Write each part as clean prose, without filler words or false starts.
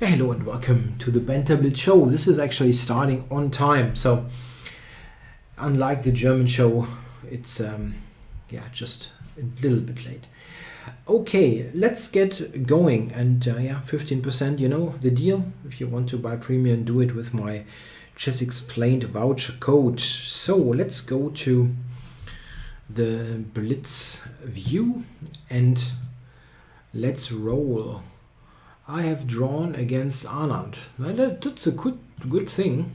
Hello and welcome to the Banter Blitz show. This is actually starting on time, so unlike the German show, it's just a little bit late. Okay, let's get going. And 15%, you know the deal. If you want to buy premium, do it with my ChessExplained voucher code. So let's go to the Blitz view and let's roll. I have drawn against Anand. Well, that's a good thing.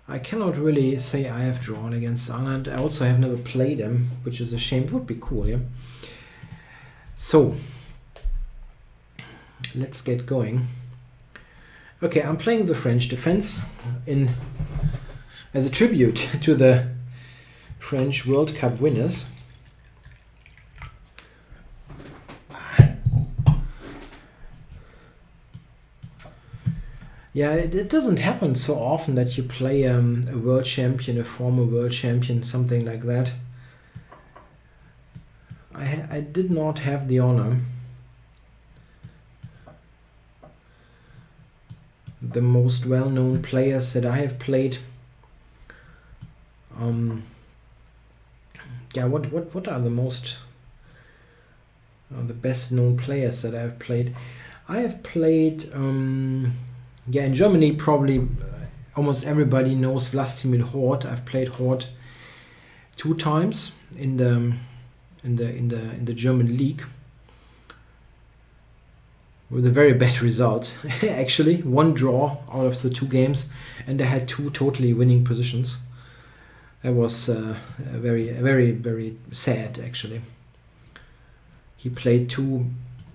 I cannot really say I have drawn against Anand. I also have never played him, which is a shame. Would be cool, yeah? So, let's get going. Okay, I'm playing the French defense as a tribute to the French World Cup winners. Yeah, it doesn't happen so often that you play a world champion, a former world champion, something like that. I did not have the honor. The most well-known players that I have played. What are the best-known players that I've played? I have played. In Germany, probably almost everybody knows Vlastimil Hort. I've played Hort 2 times in the German league with a very bad result. Actually, 1 draw out of the 2 games, and I had 2 totally winning positions. That was very, very, very sad, actually. He played 2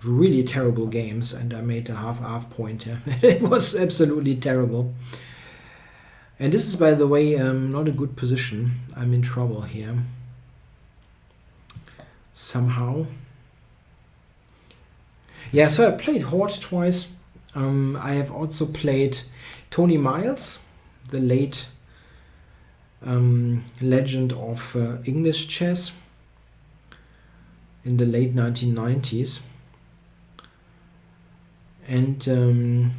really terrible games, and I made a half point. Yeah. It was absolutely terrible. And this is, by the way, not a good position. I'm in trouble here. Somehow. Yeah, so I played Hort twice. I have also played Tony Miles, the late legend of English chess in the late 1990s. And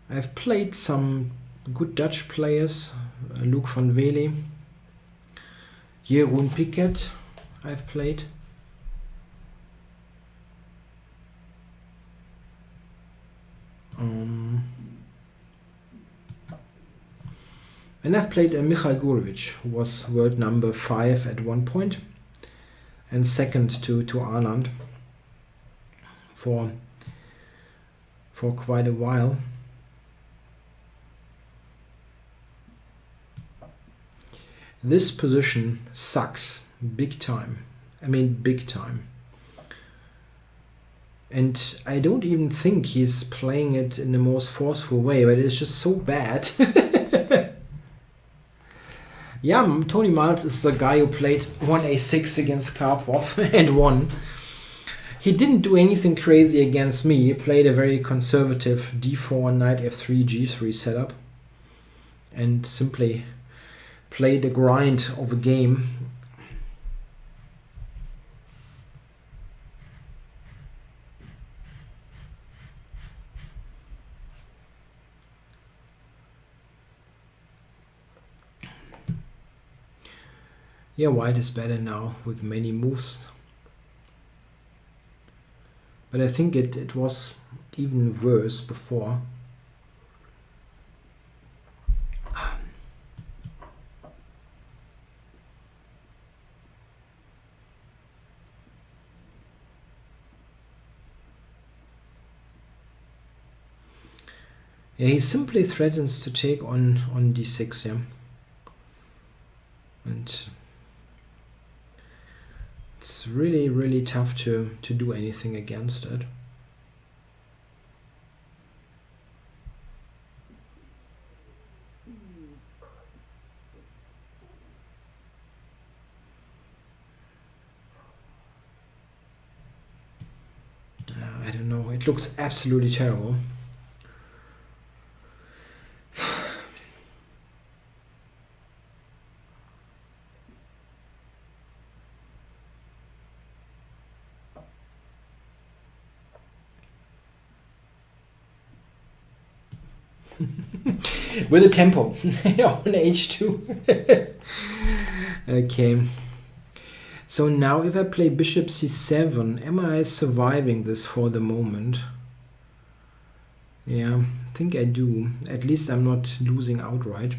I've played some good Dutch players, Luc van Wely, Jeroen Piquet I've played. And I've played Michal Gurevich, who was world number 5 at one point, and second to Anand for quite a while. This position sucks big time. I mean, big time. And I don't even think he's playing it in the most forceful way, but it's just so bad. Yeah, Tony Miles is the guy who played 1a6 against Karpov and won. He didn't do anything crazy against me. He played a very conservative d4, knight f3, g3 setup, and simply played a grind of a game. Yeah, white is better now with many moves. But I think it was even worse before. Yeah, he simply threatens to take on d6, yeah. And it's really, really tough to do anything against it. I don't know, it looks absolutely terrible. With a tempo on h2. Okay. So now if I play bishop c7, am I surviving this for the moment? Yeah, I think I do. At least I'm not losing outright.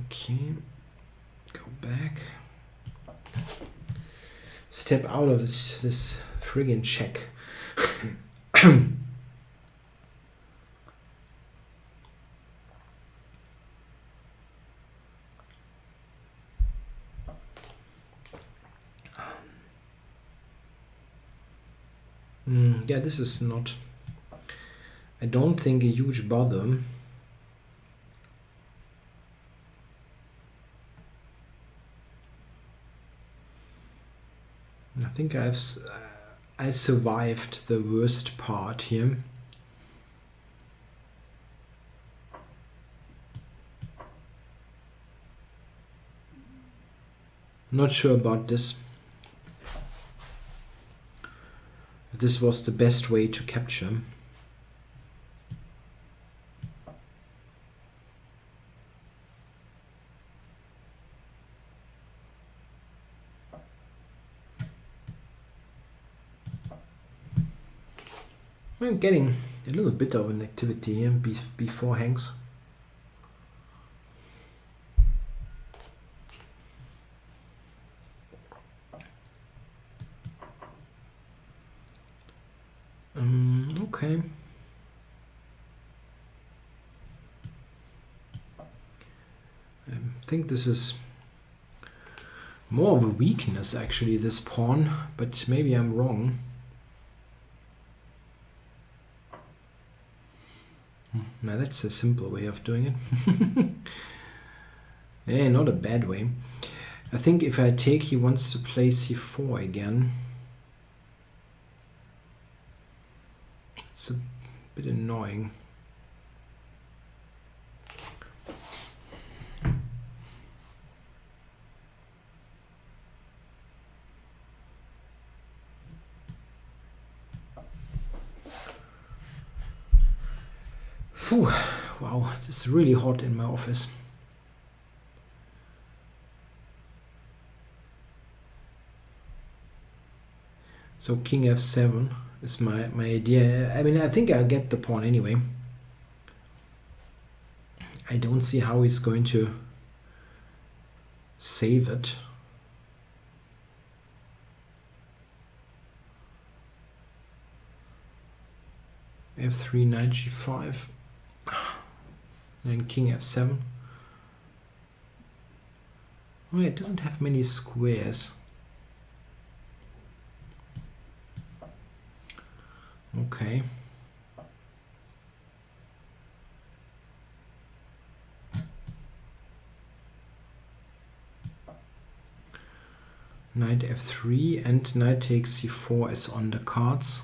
Okay, go back. Step out of this friggin' check. Yeah, this is not, I don't think, a huge bother. I think I survived the worst part here. Not sure about this. If this was the best way to capture. I'm getting a little bit of an activity here before hangs. Okay. I think this is more of a weakness actually, this pawn, but maybe I'm wrong. Now that's a simple way of doing it. Yeah, not a bad way. I think if I take, he wants to play c4 again. It's a bit annoying. Whew. Wow, it's really hot in my office. So king f7 is my idea. I mean, I think I'll get the pawn anyway. I don't see how he's going to save it. f3, knight g5, and king f7. Oh, it doesn't have many squares. Okay. Knight f3 and knight takes c4 is on the cards.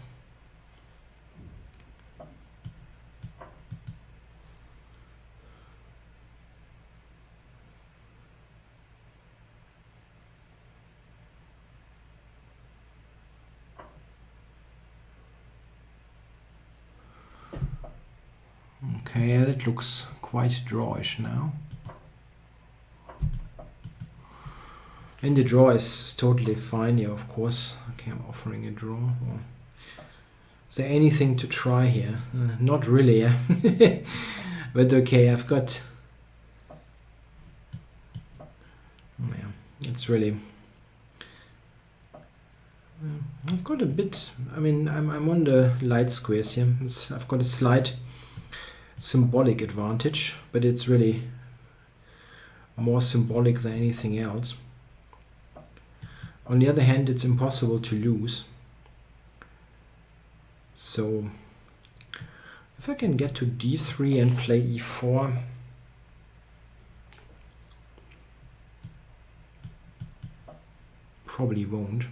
Okay, that looks quite drawish now. And the draw is totally fine here, of course. Okay, I'm offering a draw. Or is there anything to try here? Not really, yeah. But okay, I've got... Yeah, it's really... I've got a bit... I mean, I'm on the light squares here. I've got a slight symbolic advantage, but it's really more symbolic than anything else. On the other hand, it's impossible to lose. So if I can get to d3 and play e4, probably won't.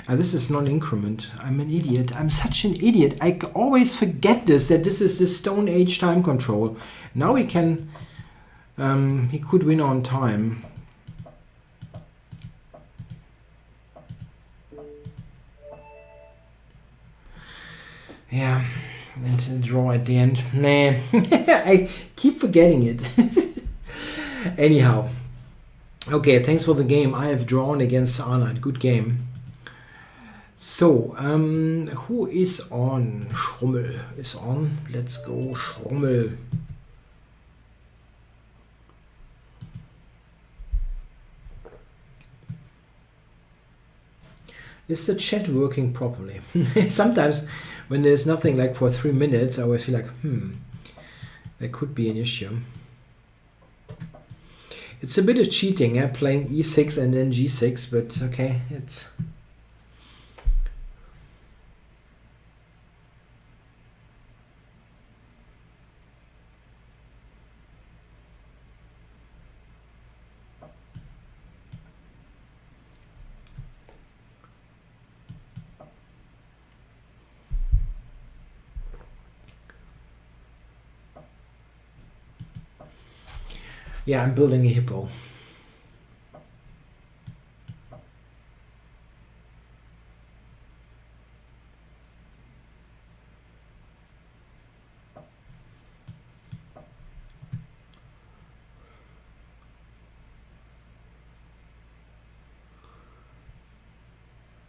This is non-increment. I'm an idiot. I'm such an idiot. I always forget this, that this is the Stone Age time control. Now he can... he could win on time. Yeah, and draw at the end. Nah, I keep forgetting it. Anyhow. Okay, thanks for the game. I have drawn against Arnold. Good game. So, who is on? Schrummel is on. Let's go, Schrummel. Is the chat working properly? Sometimes when there's nothing like for 3 minutes, I always feel like, there could be an issue. It's a bit of cheating, playing e6 and then g6, but okay, it's... Yeah, I'm building a hippo.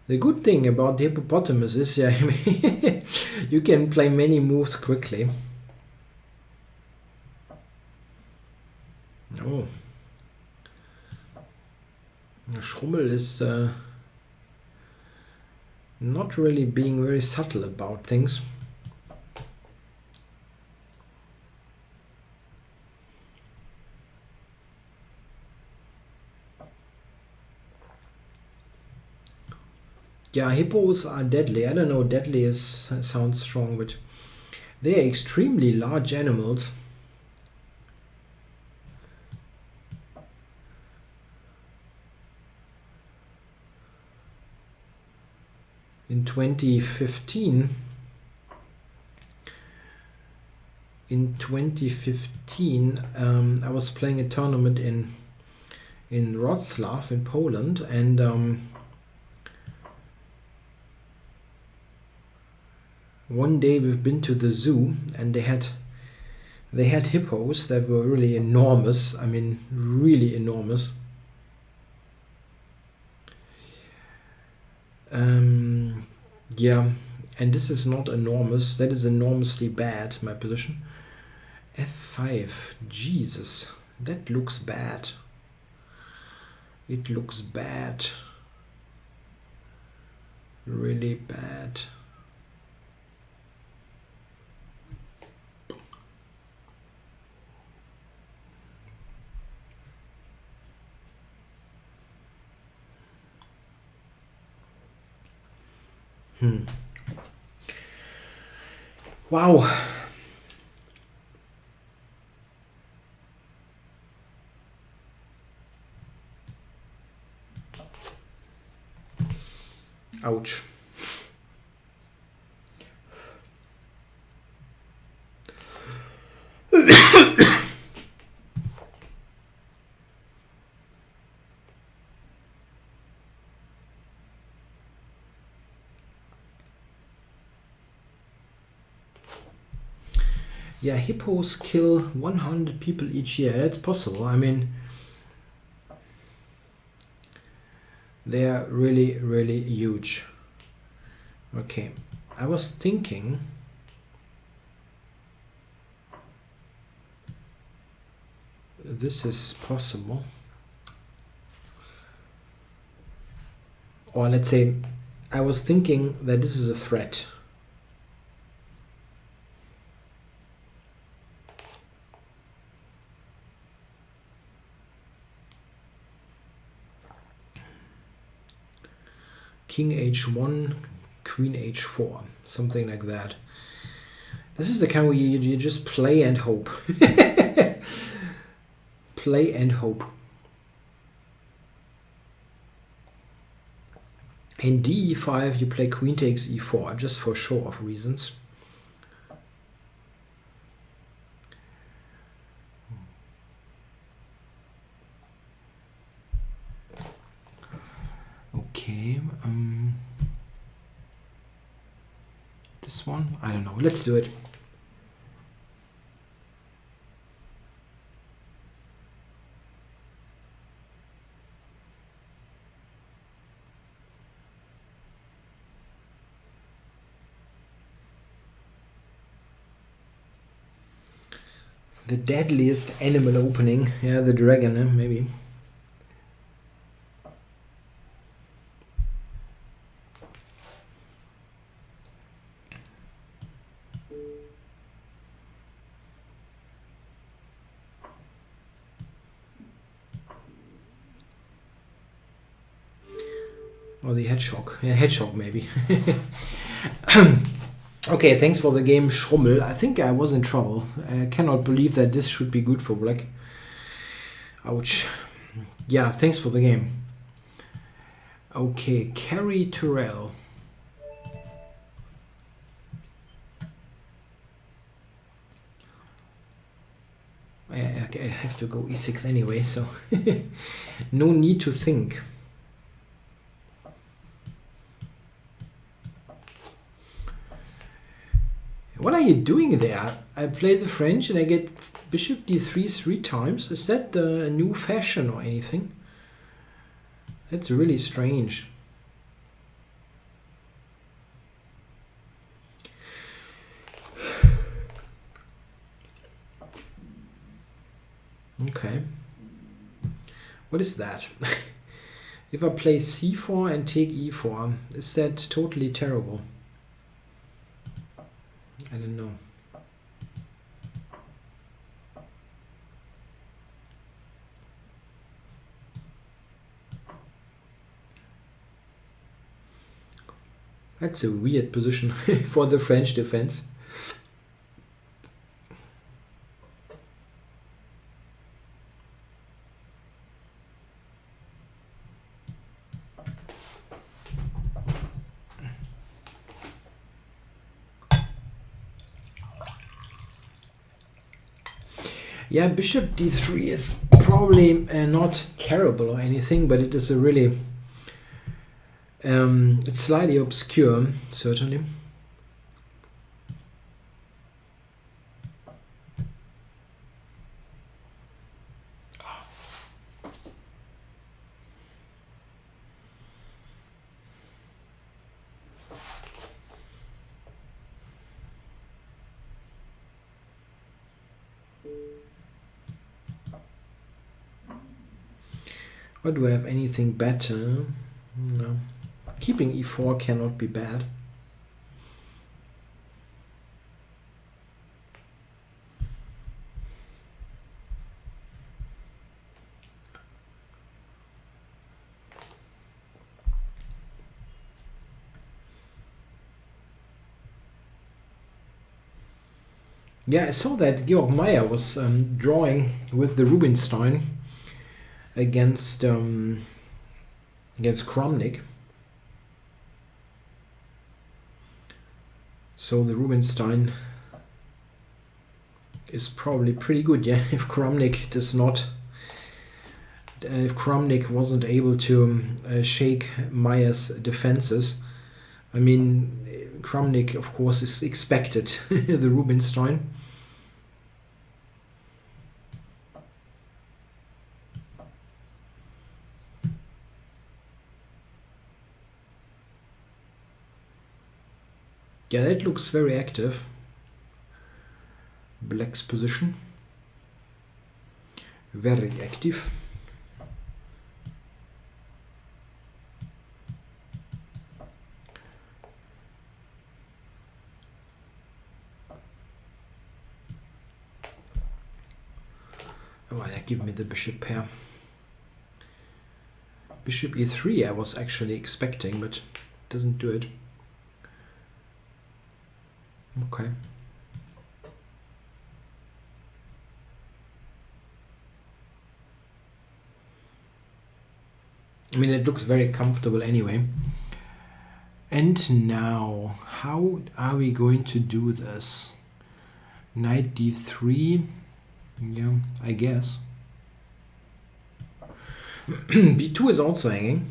The good thing about the hippopotamus is, yeah, I mean, you can play many moves quickly. Oh. Schrummel is not really being very subtle about things. Yeah, hippos are deadly. I don't know, deadly sounds strong, but they are extremely large animals. In 2015, I was playing a tournament in Wrocław in Poland, and one day we've been to the zoo, and they had hippos that were really enormous. I mean, really enormous. Yeah, and this is not enormous. That is enormously bad, my position. F5. Jesus, that looks bad. It looks bad. Really bad. Wow. Ouch. Yeah, hippos kill 100 people each year. That's possible. I mean, they're really, really huge. Okay, I was thinking this is possible. Or let's say, I was thinking that this is a threat. King h1, queen h4, something like that. This is the kind where you just play and hope. Play and hope. In d5 you play queen takes e4 just for show-off reasons. Okay, this one, I don't know, let's do it. The deadliest animal opening, yeah, the dragon, maybe. Or the hedgehog. Yeah, hedgehog maybe. Okay, thanks for the game, Schrummel. I think I was in trouble. I cannot believe that this should be good for black. Ouch. Yeah, thanks for the game. Okay, Carrie Terrell. I have to go e6 anyway, so no need to think. What are you doing there? I play the French and I get bishop d3 3 times. Is that a new fashion or anything? That's really strange. Okay. What is that? If I play c4 and take e4, is that totally terrible? I don't know. That's a weird position for the French defense. Yeah, bishop d3 is probably not terrible or anything, but it is a really it's slightly obscure, certainly. Or do I have anything better? No. Keeping e4 cannot be bad. Yeah, I saw that Georg Meyer was drawing with the Rubinstein against Kramnik. So the Rubinstein is probably pretty good, yeah. If Kramnik does not, if Kramnik wasn't able to shake Meyer's defenses, I mean, Kramnik of course is expected. The Rubinstein. Yeah, that looks very active. Black's position. Very active. Oh, that give me the bishop pair. Bishop e3 I was actually expecting, but doesn't do it. Okay. I mean, it looks very comfortable anyway. And now, how are we going to do this? Knight d3, yeah, I guess. b2 is also hanging.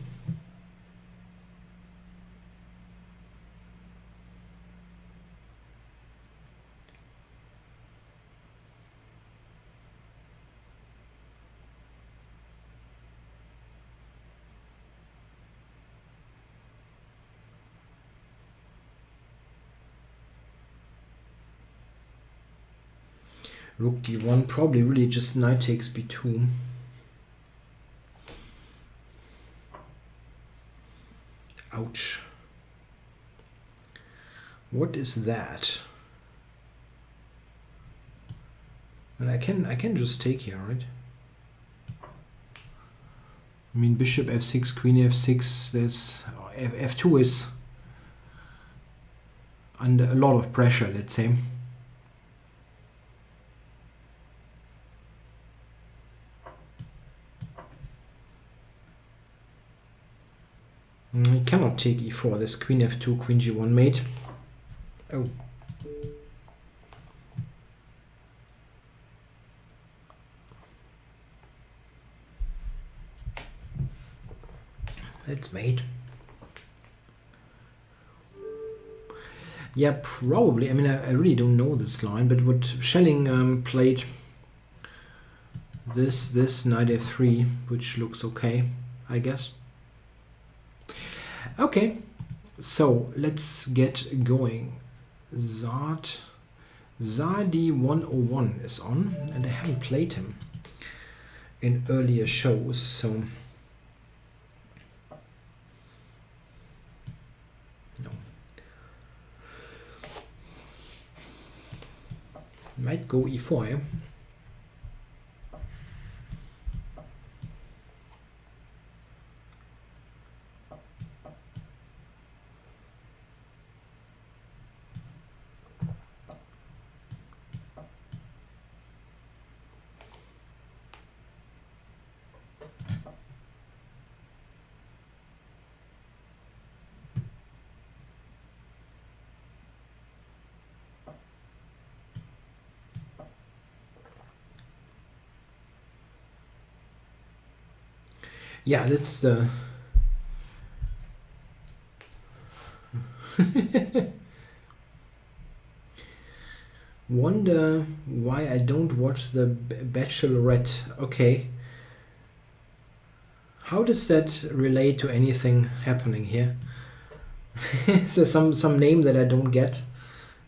Rook d1, probably really just knight takes b2. Ouch. What is that? And I can just take here, right? I mean, bishop f6, queen f6, there's f2 is under a lot of pressure, let's say. I cannot take e4, this queen f2, queen g1 mate. Oh. It's mate. Yeah, probably. I mean, I really don't know this line, but what Schelling played this knight f3, which looks okay, I guess. Okay, so let's get going. Zadi 101 is on, and I haven't played him in earlier shows, so no. Might go e4, eh? Yeah, that's the wonder why I don't watch the Bachelorette. Okay. How does that relate to anything happening here? Is there some name that I don't get?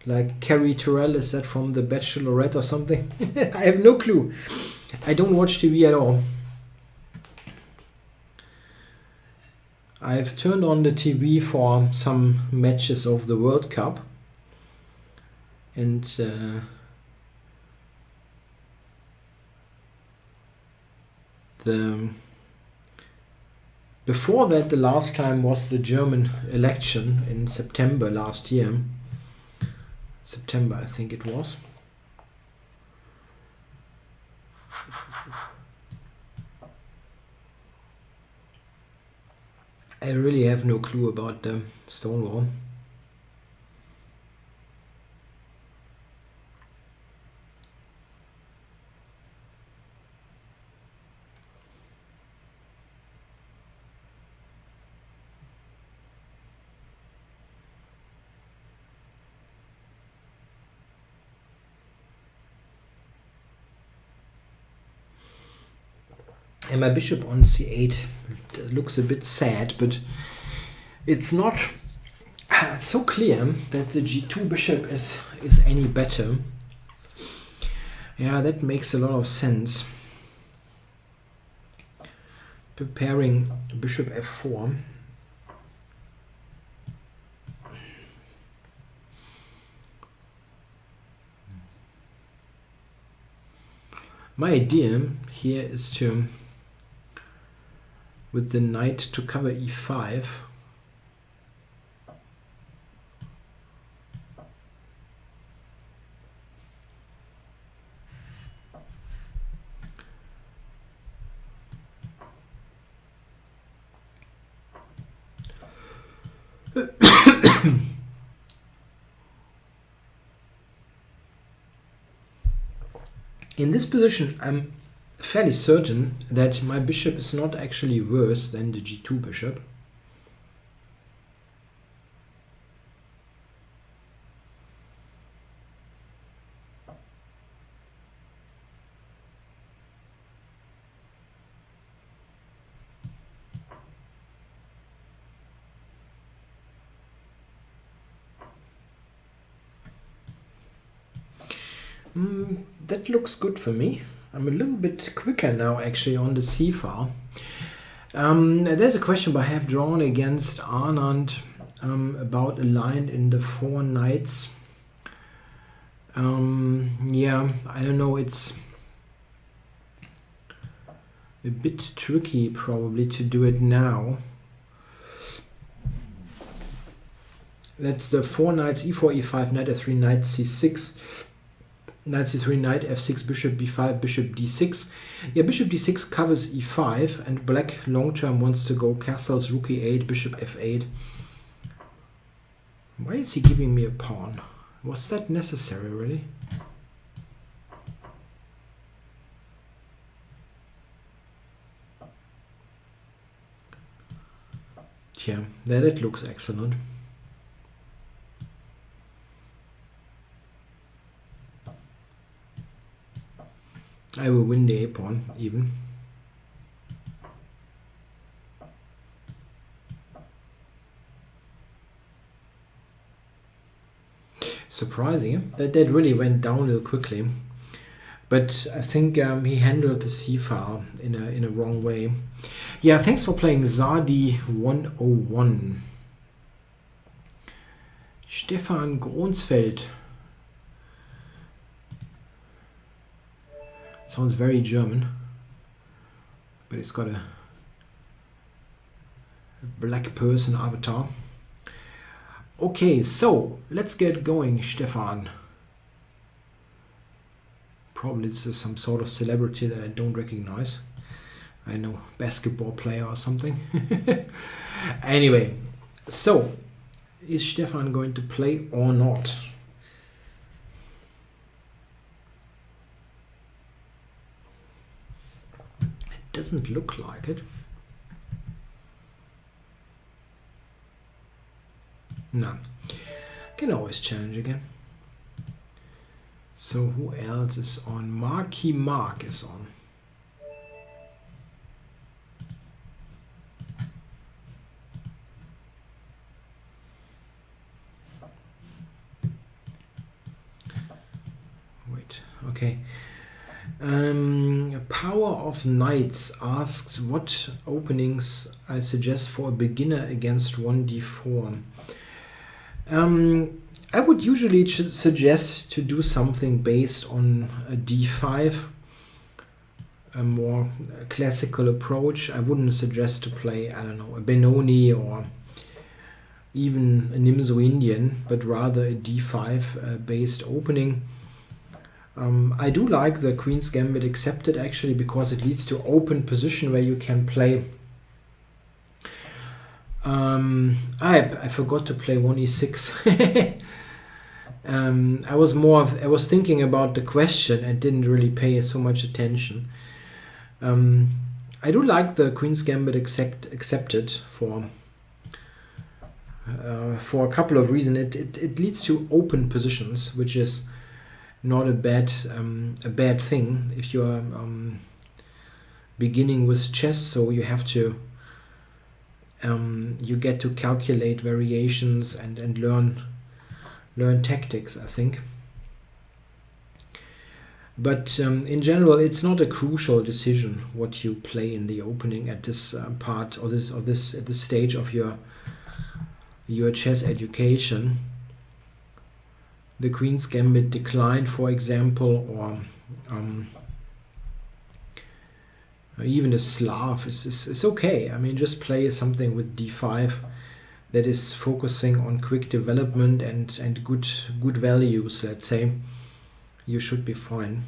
Like Carrie Terrell, is that from the Bachelorette or something? I have no clue. I don't watch TV at all. I've turned on the TV for some matches of the World Cup, and before that, the last time was the German election in September last year. September, I think it was. I really have no clue about the Stonewall. And my bishop on c8 looks a bit sad, but it's not so clear that the g2 bishop is any better. Yeah, that makes a lot of sense. Preparing bishop f4. My idea here is to, with the knight, to cover e5. In this position, I'm fairly certain that my bishop is not actually worse than the g2 bishop. That looks good for me. I'm a little bit quicker now actually on the c file. There's a question I have drawn against Anand about a line in the 4 knights. Yeah, I don't know, it's a bit tricky probably to do it now. That's the 4 knights, e4, e5, knight f3, knight c6. Knight c3, knight f6, bishop b5, bishop d6. Yeah, bishop d6 covers e5, and black long term wants to go castles, rook e8, bishop f8. Why is he giving me a pawn? Was that necessary, really? Yeah, that looks excellent. I will win the a-pawn, even. Surprising, that really went downhill quickly. But I think he handled the c-file in a wrong way. Yeah, thanks for playing Zadi101. Stefan Gronsfeld. Sounds very German, but it's got a black person avatar. Okay, so let's get going, Stefan. Probably this is some sort of celebrity that I don't recognize. I know, basketball player or something. Anyway, so is Stefan going to play or not? Doesn't look like it. No. Can always challenge again. So who else is on? Marky Mark is on. Wait, okay. Power of Knights asks what openings I suggest for a beginner against 1d4. I would usually suggest to do something based on a d5, a more classical approach. I wouldn't suggest to play, I don't know, a Benoni or even a Nimzo Indian, but rather a d5 based opening. I do like the Queen's Gambit accepted actually, because it leads to open position where you can play. I forgot to play 1e6. I was thinking about the question and didn't really pay so much attention. I do like the Queen's Gambit accepted for a couple of reasons. It leads to open positions, which is not a bad thing if you're beginning with chess. So you have to you get to calculate variations and learn tactics, I think. But in general, it's not a crucial decision what you play in the opening at this part or this at this stage of your chess education. The Queen's Gambit declined, for example, or even the Slav is okay. I mean, just play something with d5 that is focusing on quick development and good values, let's say. You should be fine.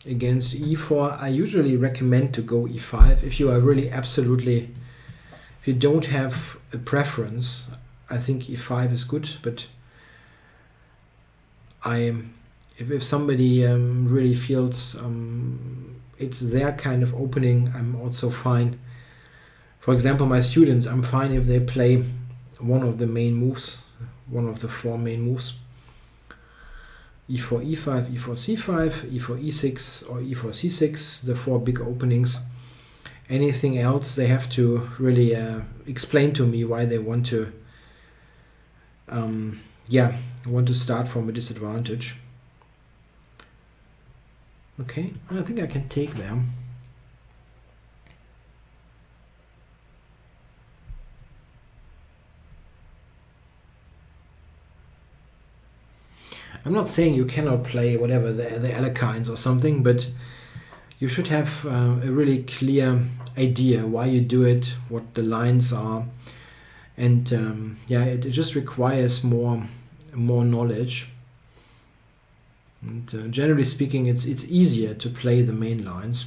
against e4. I usually recommend to go e5 if you are really absolutely, if you don't have a preference. I think e5 is good, but if somebody really feels it's their kind of opening, I'm also fine. For example, my students, I'm fine if they play one of the main moves, one of the 4 main moves. e4, e5, e4, c5, e4, e6, or e4, c6, the 4 big openings. Anything else, they have to really explain to me why they want to want to start from a disadvantage. Okay, I think I can take them. I'm not saying you cannot play whatever the Alekines or something, but you should have a really clear idea why you do it, what the lines are, and it just requires more knowledge. And generally speaking, it's easier to play the main lines.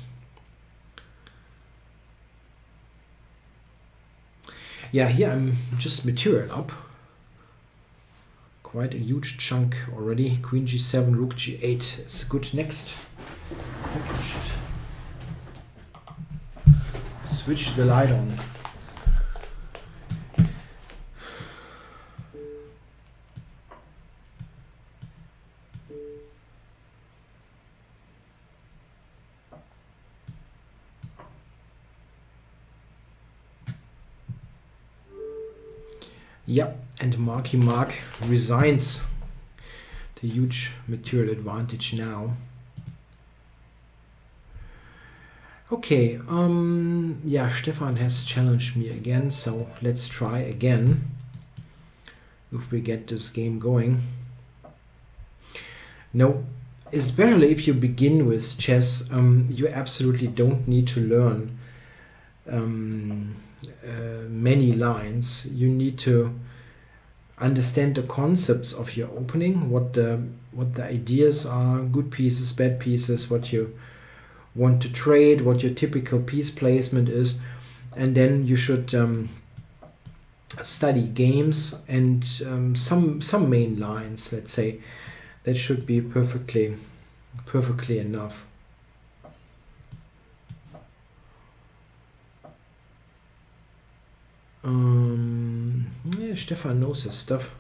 Yeah, here I'm just material up. Quite a huge chunk already. Queen g7, rook g8 is good next. I should switch the light on. Yeah, and Marky Mark resigns the huge material advantage now. Okay, yeah, Stefan has challenged me again, so let's try again if we get this game going. No, especially if you begin with chess, you absolutely don't need to learn many lines. You need to understand the concepts of your opening, what the ideas are, good pieces, bad pieces, what you want to trade, what your typical piece placement is, and then you should study games and some main lines, let's say. That should be perfectly enough. Yeah, Stefan knows his stuff.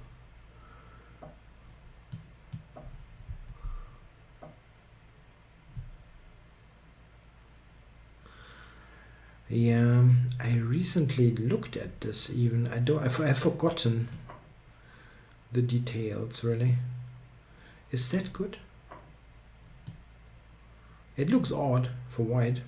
Yeah, I recently looked at this even. I've forgotten the details, really. Is that good? It looks odd for white.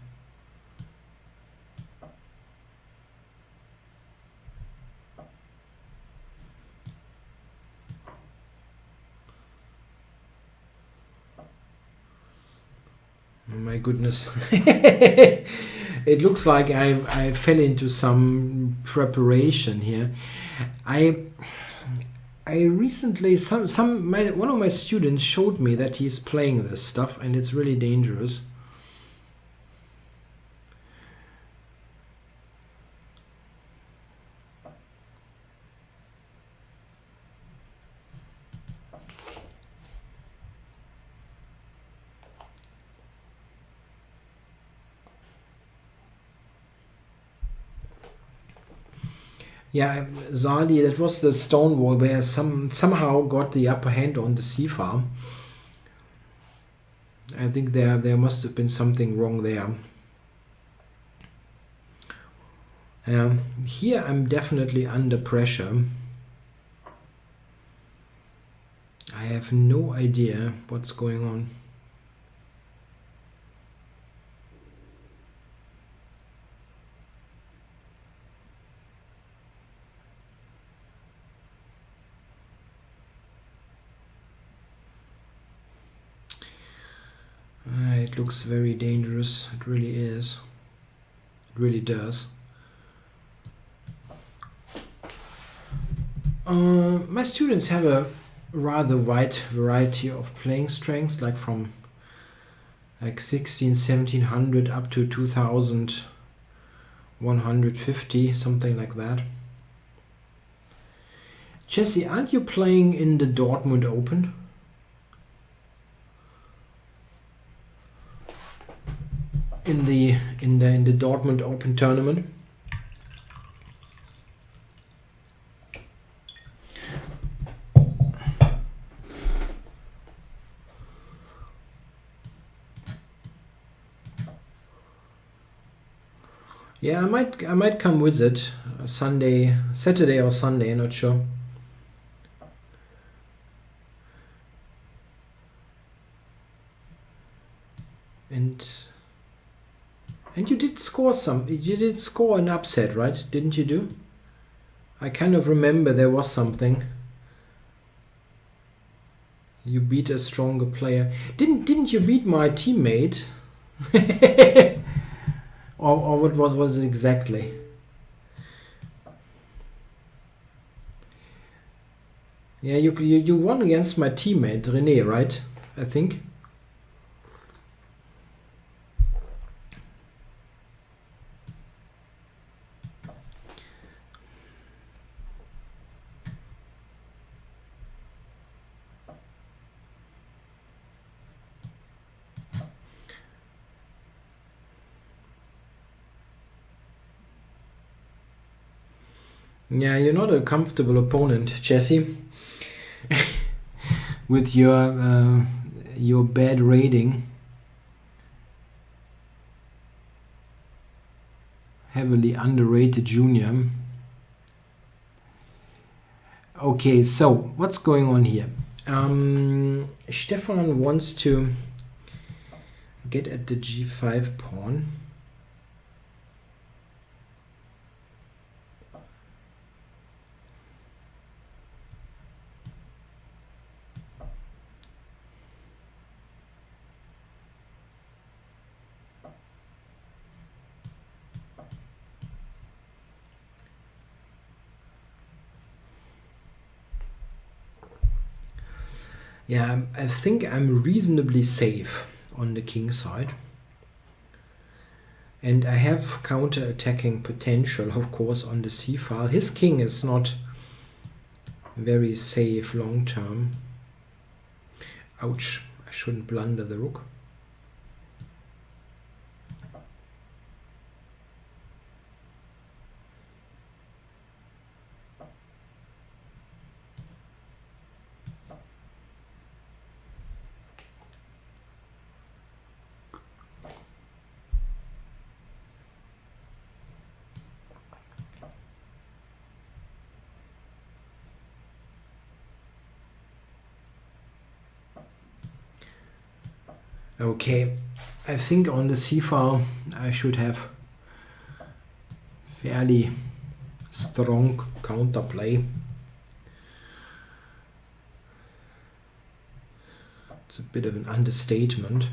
Oh my goodness. It looks like I fell into some preparation here. I recently one of my students showed me that he's playing this stuff, and it's really dangerous. Yeah, Zali, that was the stone wall where somehow got the upper hand on the c-file. I think there must have been something wrong there. Here I'm definitely under pressure. I have no idea what's going on. It looks very dangerous. It really is. It really does. My students have a rather wide variety of playing strengths, like from like 1700 up to 2150, something like that. Jesse, aren't you playing in the Dortmund Open? In the Dortmund Open tournament? Yeah, I might come visit Saturday or Sunday, not sure. And you did score an upset, right? Didn't you do? I kind of remember there was something. You beat a stronger player. Didn't you beat my teammate? or what was it exactly? Yeah, you won against my teammate René, right? I think. Yeah, you're not a comfortable opponent, Jesse. With your bad rating. Heavily underrated junior. Okay, so what's going on here? Stefan wants to get at the g5 pawn. Yeah, I think I'm reasonably safe on the king side. And I have counter-attacking potential, of course, on the c file. His king is not very safe long term. Ouch, I shouldn't blunder the rook. Okay, I think on the c file I should have fairly strong counterplay. It's a bit of an understatement.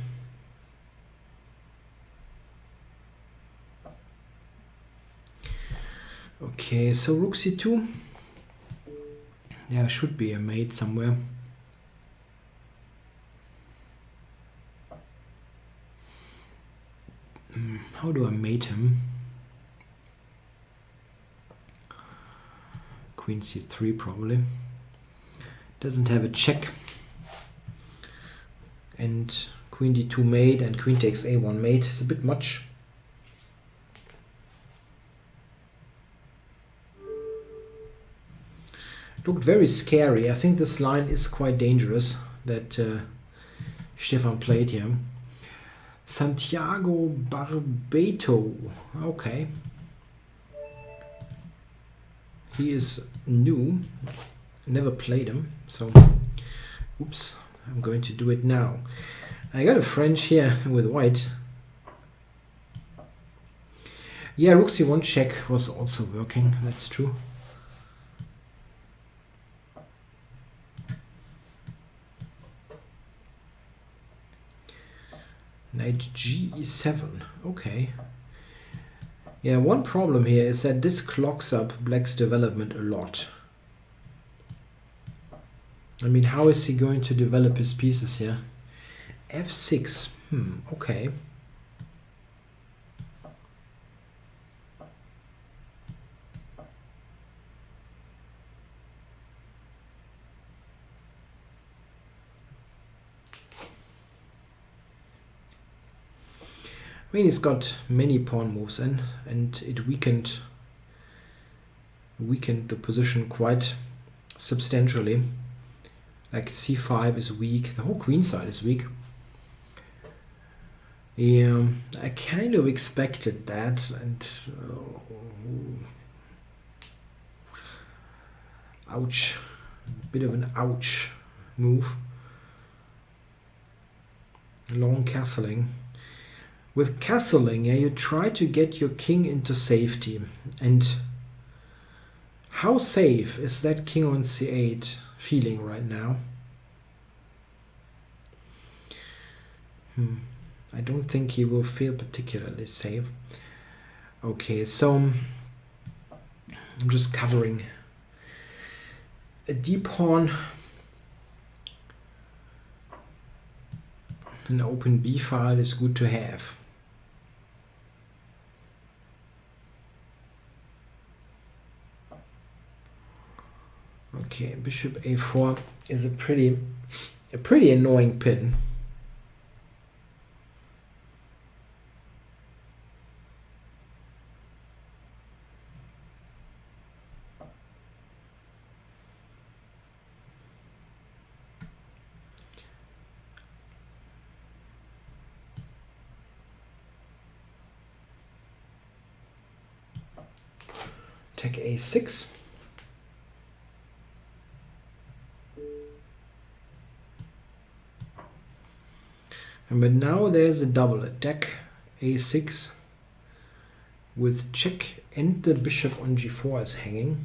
Okay, so rook c2. Yeah, should be a mate somewhere. How do I mate him? Queen c3 probably. Doesn't have a check. And queen d2 mate and queen takes a1 mate is a bit much. Looked very scary. I think this line is quite dangerous that Stefan played here. Santiago Barbeto. Okay. He is new. Never played him. So, oops. I'm going to do it now. I got a French here with white. Yeah, rook c1 check was also working. That's true. Knight g7. Okay. Yeah, one problem here is that this clogs up black's development a lot. I mean, how is he going to develop his pieces here? f6. Okay. I mean, he's got many pawn moves in, and it weakened the position quite substantially. Like c5 is weak, the whole queen side is weak. Yeah, I kind of expected that, and ouch, bit of an ouch move. Long castling. With castling, yeah, you try to get your king into safety, and how safe is that king on c8 feeling right now? I don't think he will feel particularly safe. Okay, so I'm just covering a deep pawn, an open b file is good to have. Okay, bishop a4 is a pretty annoying pin. Take a6. But now there's a double attack, a6 with check, and the bishop on g4 is hanging.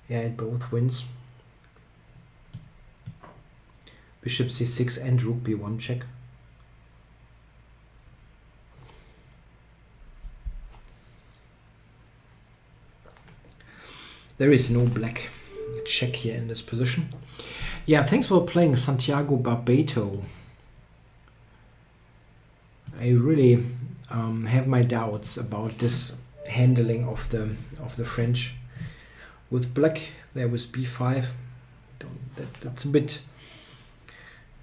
Yeah, it both wins. Bishop c6 and rook b1 check. There is no black check here in this position. Yeah, thanks for playing, Santiago Barbato. I really have my doubts about this handling of the French. With black, there was b5. That's a bit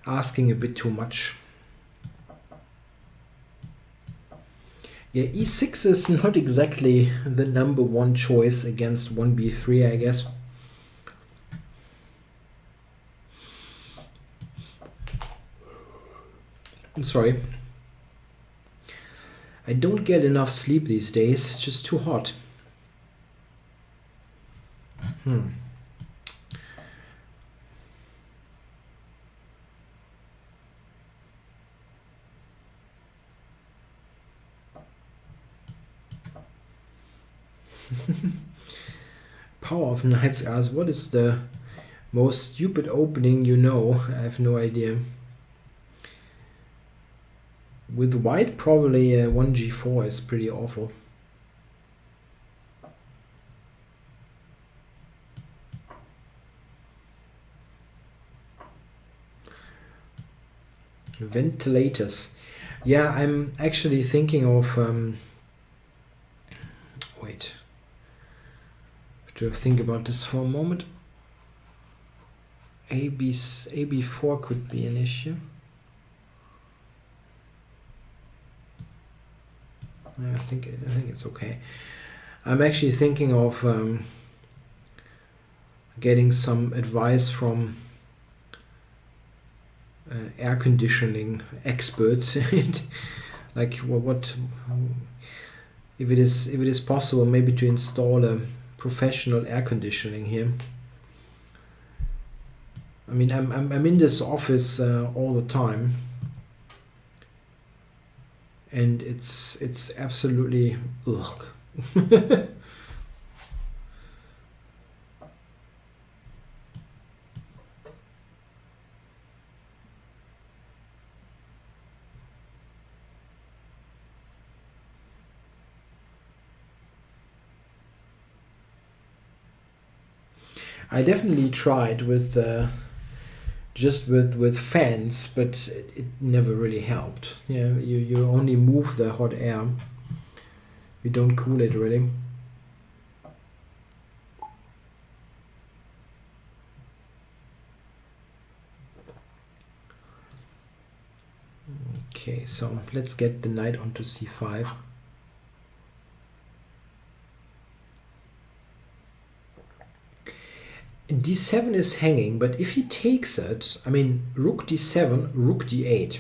asking a bit too much. Yeah, e6 is not exactly the number one choice against 1b3, I guess. I'm sorry. I don't get enough sleep these days. It's just too hot. Power of Knight's Ass. What is the most stupid opening you know? I have no idea. With white, probably 1g4 is pretty awful. Ventilators. Yeah, I'm actually thinking of wait. To think about this for a moment. AB4 could be an issue. I think it's okay. I'm actually thinking of getting some advice from air conditioning experts. Like what if it is possible, maybe to install a professional air conditioning here. I mean, I'm in this office all the time, and it's absolutely ugh. I definitely tried with just with fans, but it never really helped. Yeah, you only move the hot air. You don't cool it really. Okay, so let's get the knight onto c5. d7 is hanging, but if he takes it, I mean, rook d7, rook d8.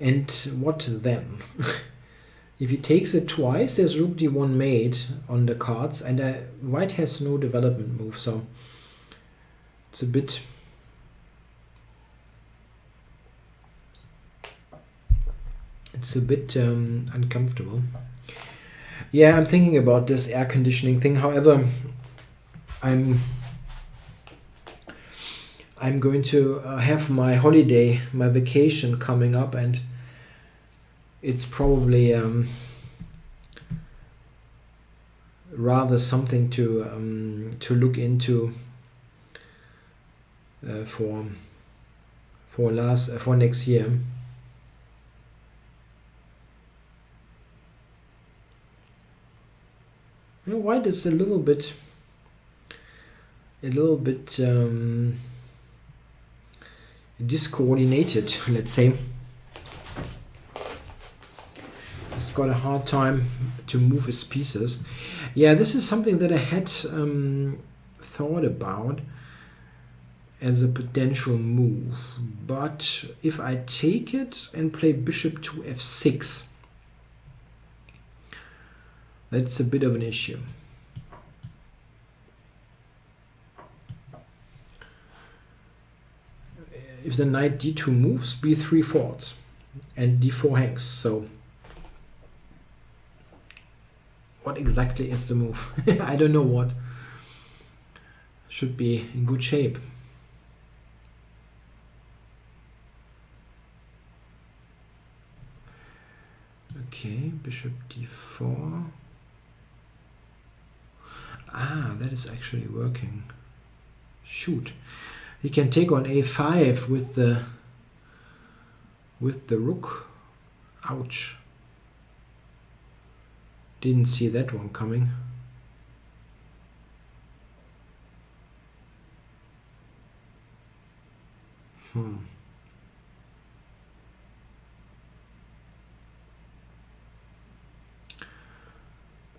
And what then? If he takes it twice, there's rook d1 mate on the cards, and white has no development move, so it's a bit... uncomfortable. Yeah, I'm thinking about this air conditioning thing. However, I'm going to have my holiday, my vacation coming up, and it's probably rather something to look into for next year. You know, white is a little bit discoordinated, let's say. He's got a hard time to move his pieces. Yeah, this is something that I had thought about as a potential move, but if I take it and play bishop to f6, that's a bit of an issue. If the knight d2 moves, b3 falls and d4 hangs. So what exactly is the move? I don't know what. Should be in good shape. Okay, bishop d4. Ah, that is actually working. Shoot. He can take on a5 with the rook. Ouch. Didn't see that one coming.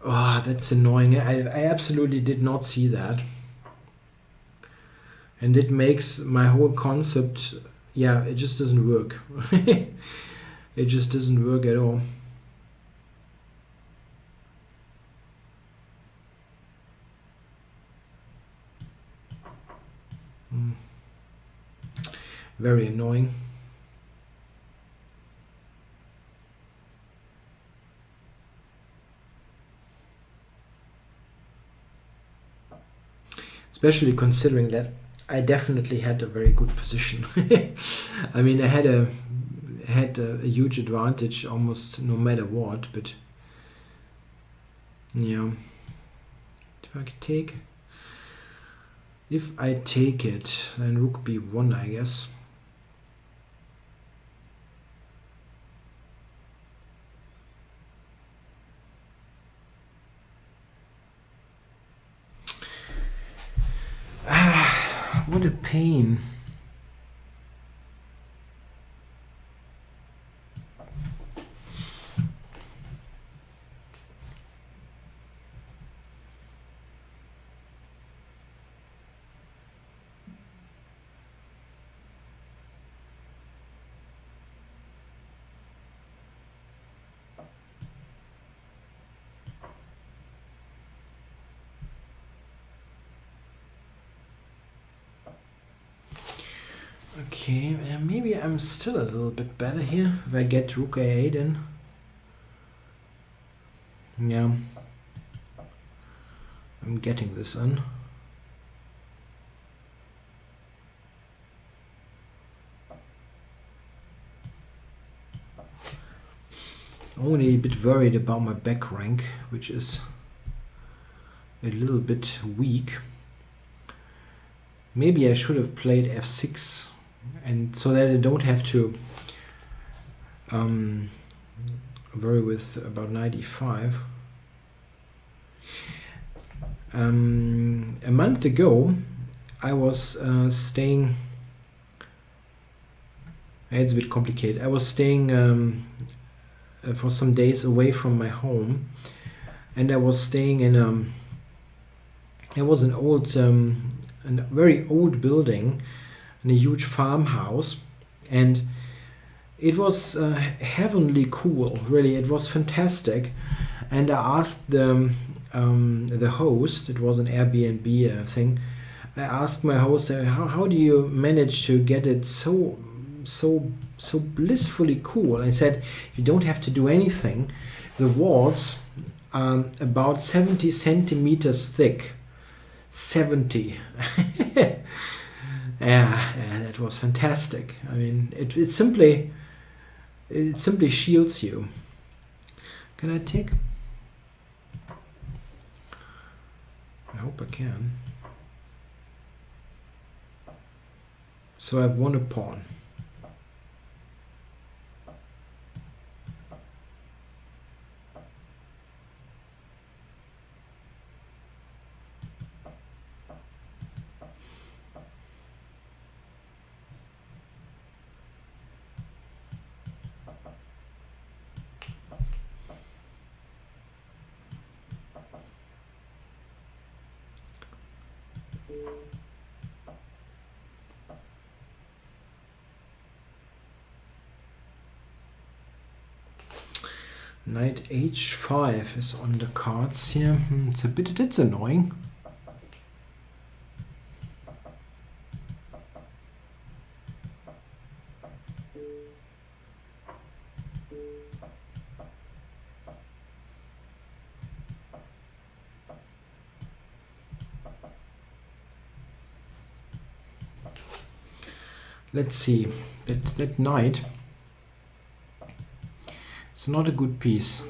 Oh, that's annoying. I absolutely did not see that. And it makes my whole concept, yeah, it just doesn't work. It just doesn't work at all. Very annoying. Especially considering that I definitely had a very good position. I mean, I had a huge advantage almost no matter what, but yeah. If I take it, then rook b1, I guess. What a pain. Okay, maybe I'm still a little bit better here if I get rook a8 in. Yeah, I'm getting this in. Only a bit worried about my back rank, which is a little bit weak. maybe I should have played f6, and so that I don't have to worry with about knight e5. A month ago I was staying, it's a bit complicated, I was staying for some days away from my home, and I was staying in it was an old a very old building in a huge farmhouse, and it was heavenly cool, really. It was fantastic. And I asked the host, it was an Airbnb thing, I asked my host, how do you manage to get it so blissfully cool? And I said, you don't have to do anything. The walls are about 70 centimeters thick. 70. Yeah, that was fantastic. I mean, it simply shields you. Can I take? I hope I can. So I've won a pawn. Knight h5 is on the cards here. It's annoying. Let's see, that knight, it's not a good piece.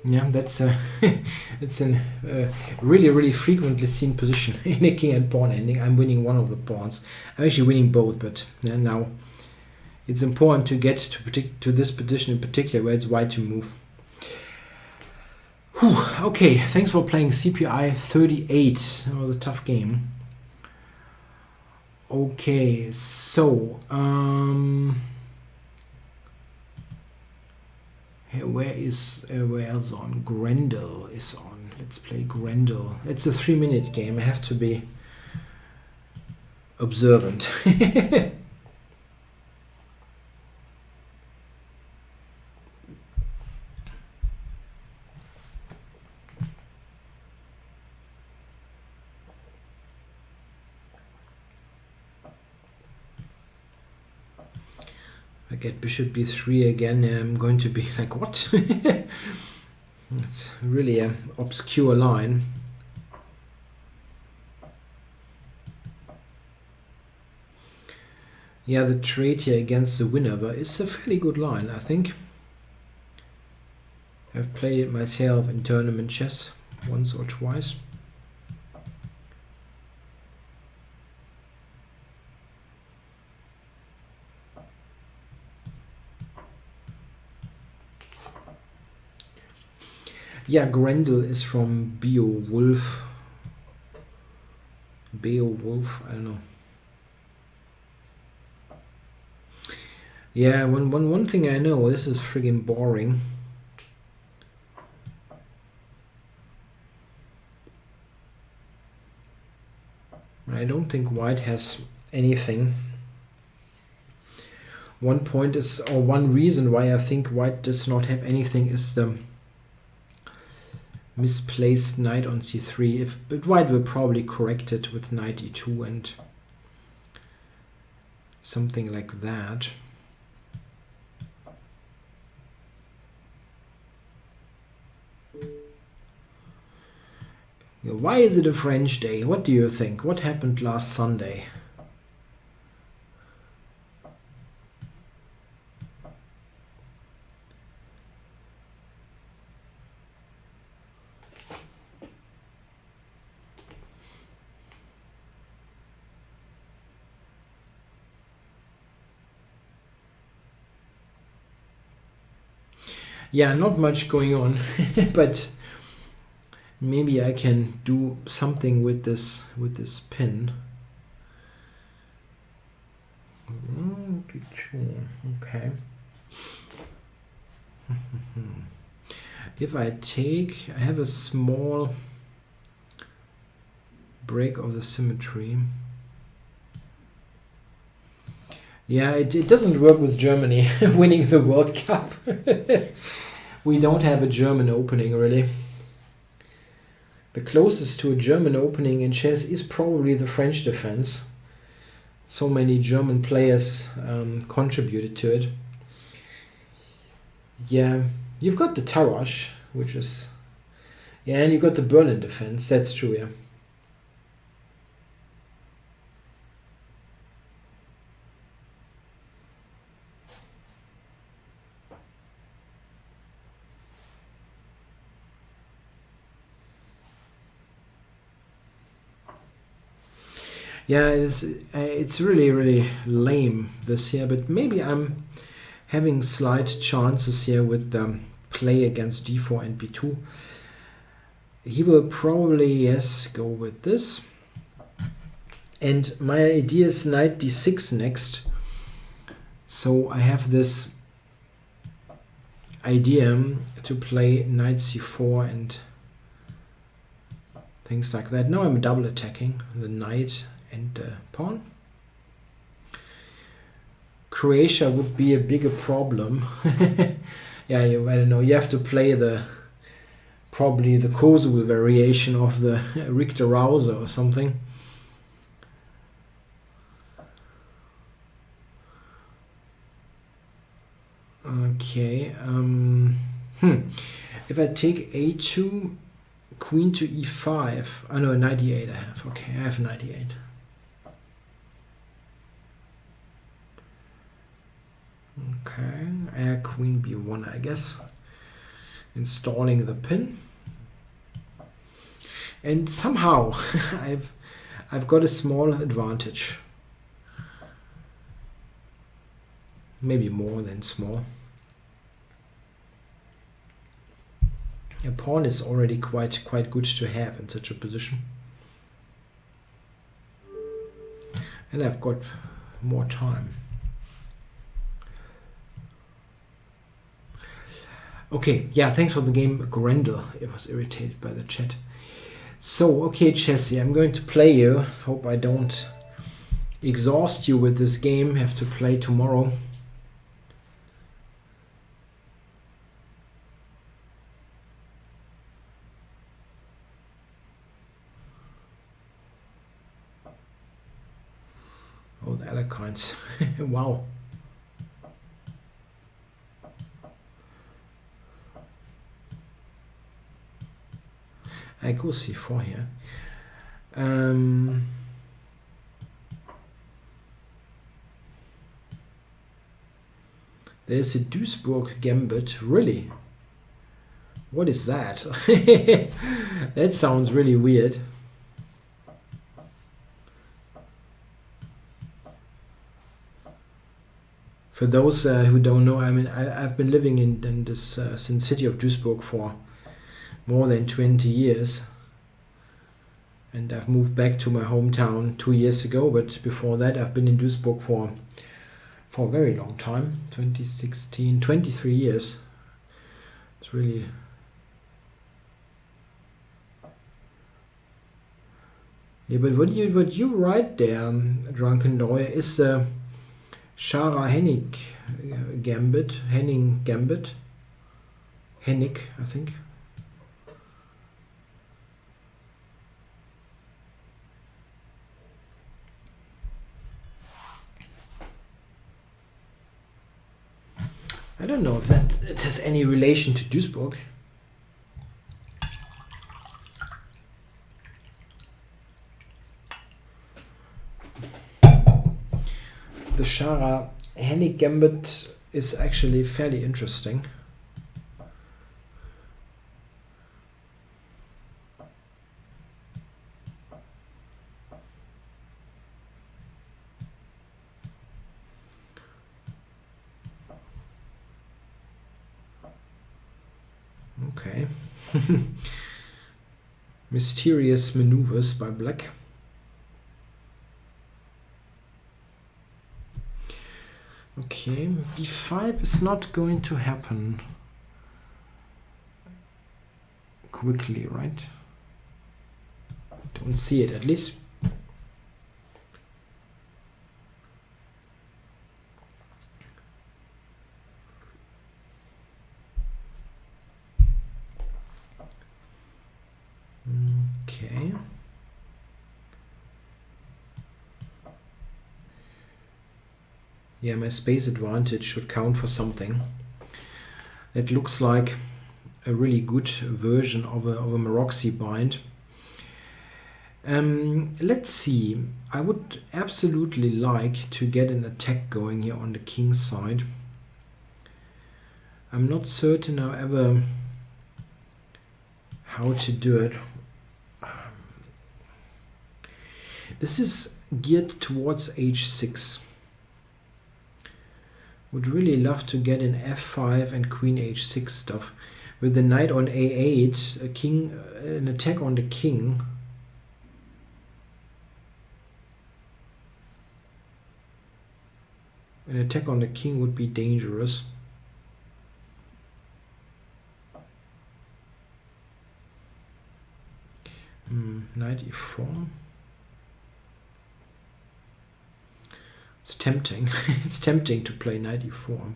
Yeah, that's it's a really frequently seen position in a king and pawn ending. I'm winning one of the pawns. I'm actually winning both, but now it's important to get to this position in particular where it's white to move. Whew, okay, thanks for playing CPI 38. That was a tough game. Okay, so where else on? Grendel is on. Let's play Grendel. It's a 3-minute game. I have to be observant. I get bishop b3 again, I'm going to be like, what? It's really an obscure line. Yeah, the trade here against the winner, but it's a fairly good line, I think. I've played it myself in tournament chess once or twice. Yeah, Grendel is from Beowulf. Beowulf, I don't know. Yeah, one thing I know, this is friggin' boring. I don't think white has anything. One point is, or one reason why I think white does not have anything is the misplaced knight on c3. But white will probably correct it with knight e2 and something like that. Why is it a French day? What do you think? What happened last Sunday? Yeah, not much going on, but maybe I can do something with this pin. Okay. If I have a small break of the symmetry. Yeah, it doesn't work with Germany winning the World Cup. We don't have a German opening, really. The closest to a German opening in chess is probably the French defense. So many German players contributed to it. Yeah, you've got the Tarrasch, which is... Yeah, and you've got the Berlin defense, that's true, yeah. Yeah, it's really, really lame this year, but maybe I'm having slight chances here with the play against d4 and b2. He will probably, yes, go with this. And my idea is knight d6 next. So I have this idea to play knight c4 and things like that. Now I'm double attacking the knight and the pawn. Croatia would be a bigger problem. Yeah, I don't know. You have to play probably the Kosovo variation of the Richter Rauser or something. Okay. If I take a2, queen to e5. Oh no, knight e8 I have. Okay, I have knight e8. Okay, queen b1, I guess. Installing the pin. And somehow I've got a small advantage. Maybe more than small. A pawn is already quite good to have in such a position. And I've got more time. Okay, yeah, thanks for the game, Grendel. It was irritated by the chat. So, okay, Chessy, I'm going to play you. Hope I don't exhaust you with this game. Have to play tomorrow. Oh, the Alekhines. Wow. I go c4 here. There's a Duisburg gambit. Really? What is that? That sounds really weird. For those who don't know, I mean, I've been living in this since city of Duisburg for more than 20 years. And I've moved back to my hometown 2 years ago, but before that I've been in Duisburg for a very long time, 2016, 23 years. It's really... Yeah, but what you write there, Drunken Lawyer, is the Shara Hennig gambit, Henning gambit. Hennig, I think. I don't know if it has any relation to Duisburg. The Shara Hennig gambit is actually fairly interesting. Okay. Mysterious maneuvers by black. Okay, b5 is not going to happen quickly, right? Don't see it, at least. Okay. Yeah, my space advantage should count for something. It looks like a really good version of a Maroczy bind. Let's see. I would absolutely like to get an attack going here on the king side. I'm not certain, however, how to do it. This is geared towards h6. Would really love to get an f5 and queen h6 stuff. With the knight on a8, a king, an attack on the king. An attack on the king would be dangerous. Knight e4. It's tempting. It's tempting to play knight e4.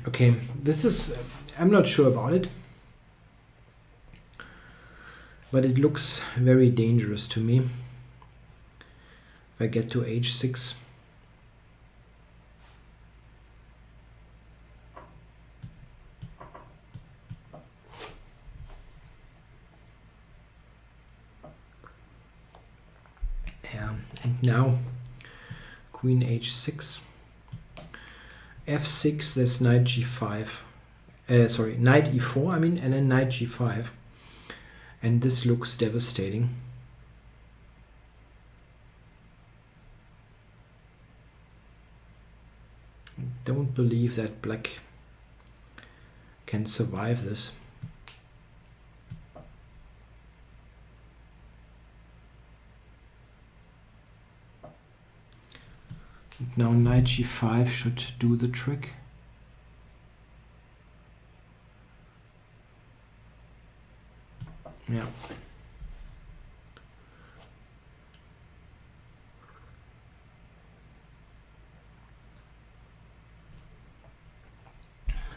Okay, this is, I'm not sure about it, but it looks very dangerous to me. If I get to h6. Yeah, and now queen h6. f6, there's knight g5. Sorry, knight e4, I mean, and then knight g5. And this looks devastating. I don't believe that black can survive this. Now knight g5 should do the trick. Yeah.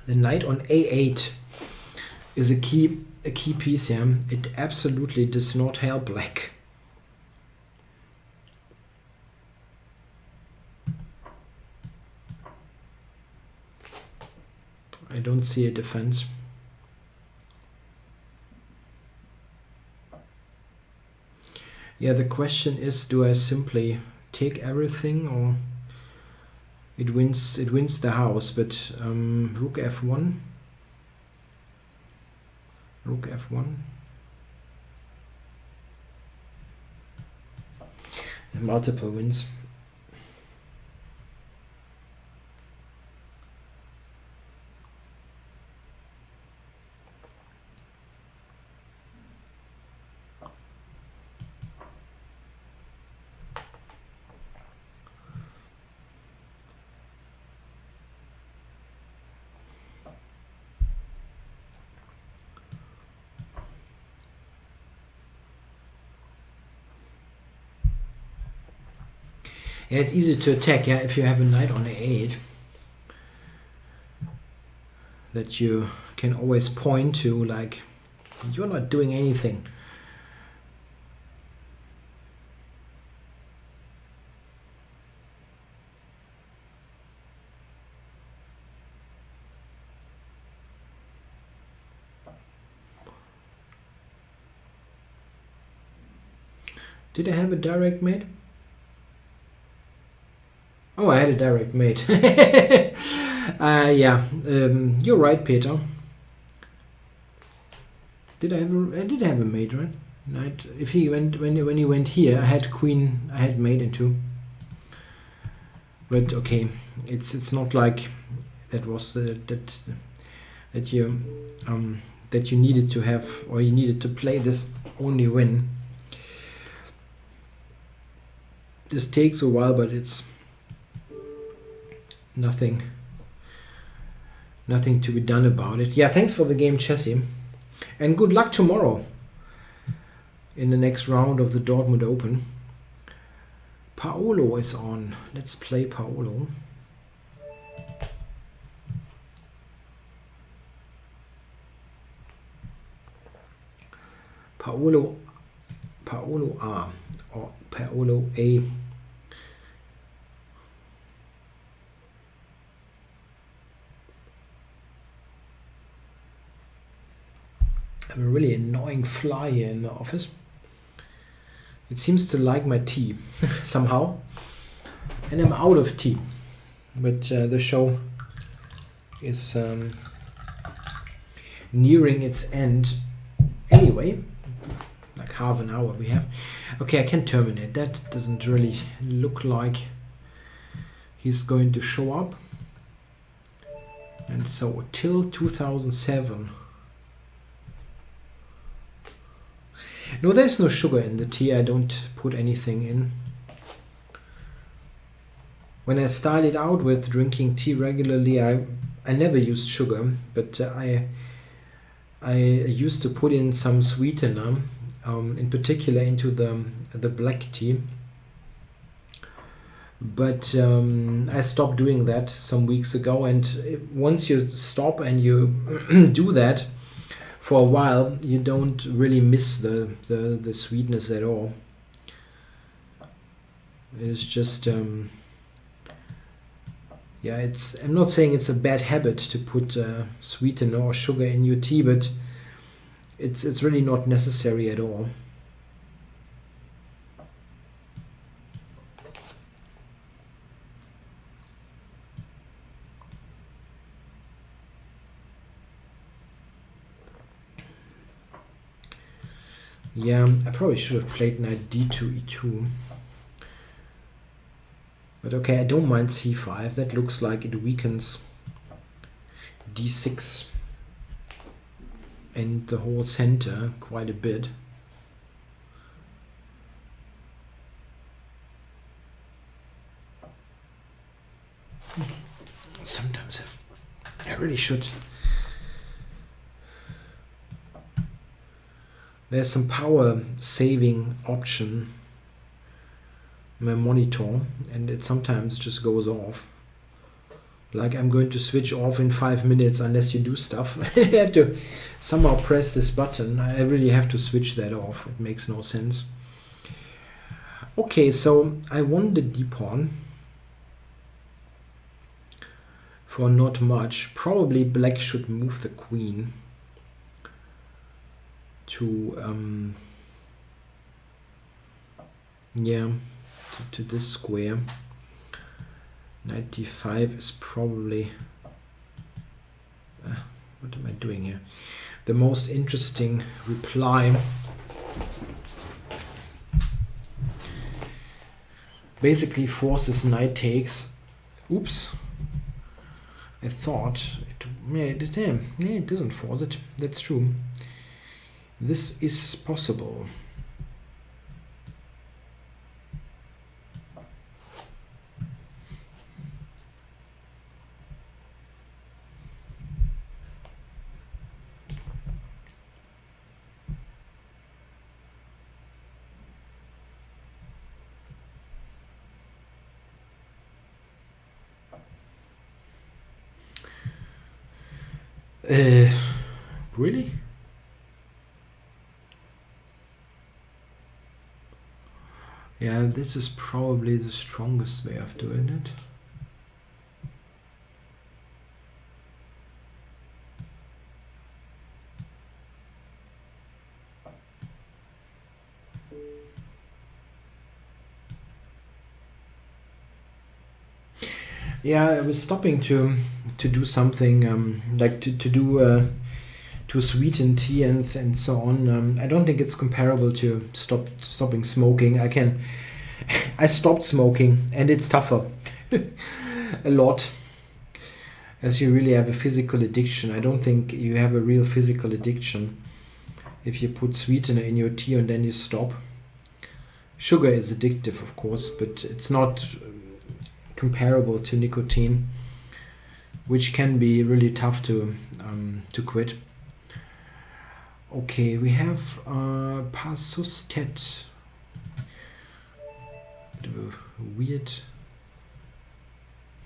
The knight on a8 is a key piece here. It absolutely does not help black. I don't see a defense. Yeah, the question is, do I simply take everything, or it wins the house? But rook f1, rook f1, and multiple wins. Yeah, it's easy to attack, yeah, if you have a knight on a8 that you can always point to, like, you're not doing anything. Did I have a direct mate? Oh, I had a direct mate. Yeah, you're right, Peter. Did I have I did have a mate, right? Knight. If he went when he went here, I had queen. I had mate in 2. But okay, it's not like that was that you needed to have, or you needed to play this only win. This takes a while, but it's nothing to be done about it. Yeah, thanks for the game, Chessy, and good luck tomorrow in the next round of the Dortmund Open. Paolo is on. Let's play Paolo. Paolo A or Paolo A. I have a really annoying fly here in the office. It seems to like my tea somehow, and I'm out of tea. But the show is nearing its end anyway. Like half an hour we have. Okay, I can terminate. That doesn't really look like he's going to show up. And so till 2007. No, there's no sugar in the tea. I don't put anything in. When I started out with drinking tea regularly, I never used sugar, but I used to put in some sweetener, in particular into the black tea. But I stopped doing that some weeks ago, and once you stop and you do that for a while, you don't really miss the sweetness at all. It's just yeah, I'm not saying it's a bad habit to put sweetener or sugar in your tea, but it's really not necessary at all. Yeah, I probably should have played knight d2, e2. But okay, I don't mind c5. That looks like it weakens d6 and the whole center quite a bit. Sometimes I really should. There's some power saving option in my monitor, and it sometimes just goes off. Like I'm going to switch off in 5 minutes unless you do stuff. I have to somehow press this button. I really have to switch that off. It makes no sense. Okay, so I won the d-pawn for not much. Probably black should move the queen to yeah, to this square. Knight d5 is probably what am I doing here? The most interesting reply. Basically forces knight takes. Oops. I thought it, it doesn't force it. That's true. This is possible. Really? Yeah, this is probably the strongest way of doing it. Yeah, I was stopping to do something like to sweeten tea and so on. I don't think it's comparable to stopping smoking. I stopped smoking, and it's tougher a lot, as you really have a physical addiction. I don't think you have a real physical addiction if you put sweetener in your tea and then you stop. Sugar is addictive, of course, but it's not comparable to nicotine, which can be really tough to quit. Okay, we have Pasustet. Weird.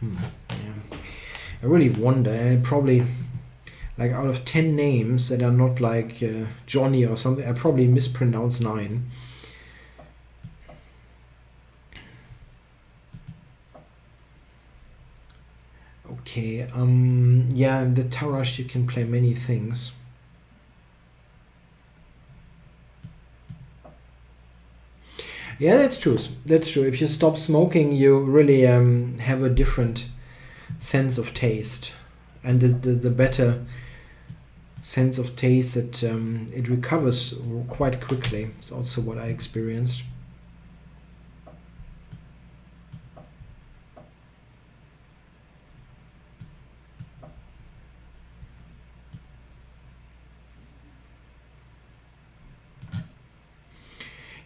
Yeah. I really wonder. I probably, like, out of 10 names that are not like Johnny or something, I probably mispronounce 9. Okay. Yeah, in the Tarash you can play many things. Yeah, that's true. That's true. If you stop smoking, you really have a different sense of taste, and the better sense of taste that it recovers quite quickly. It's also what I experienced.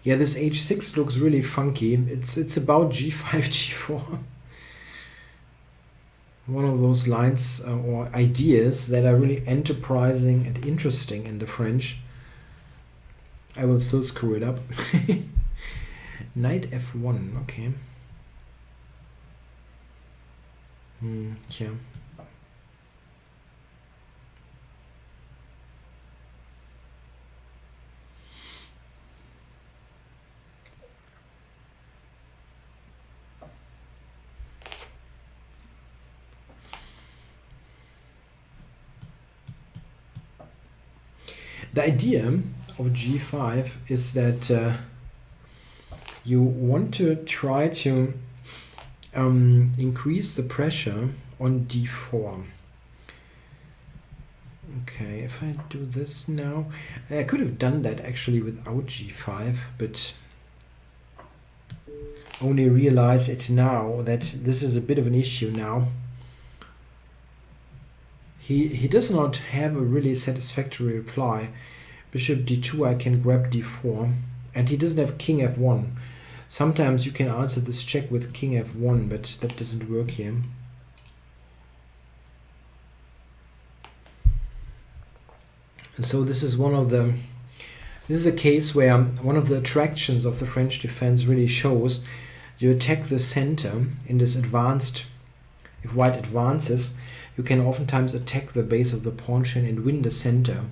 Yeah, this h6 looks really funky. It's about g5, g4. One of those lines or ideas that are really enterprising and interesting in the French. I will still screw it up. Knight f1, okay. Yeah. The idea of g5 is that you want to try to increase the pressure on d4. Okay, if I do this now, I could have done that actually without g5, but only realize it now that this is a bit of an issue now. He does not have a really satisfactory reply. Bishop d2, I can grab d4, and he doesn't have king f1. Sometimes you can answer this check with king f1, but that doesn't work here. And so this is a case where one of the attractions of the French defense really shows. You attack the center in this advanced, if white advances, you can oftentimes attack the base of the pawn chain and win the center.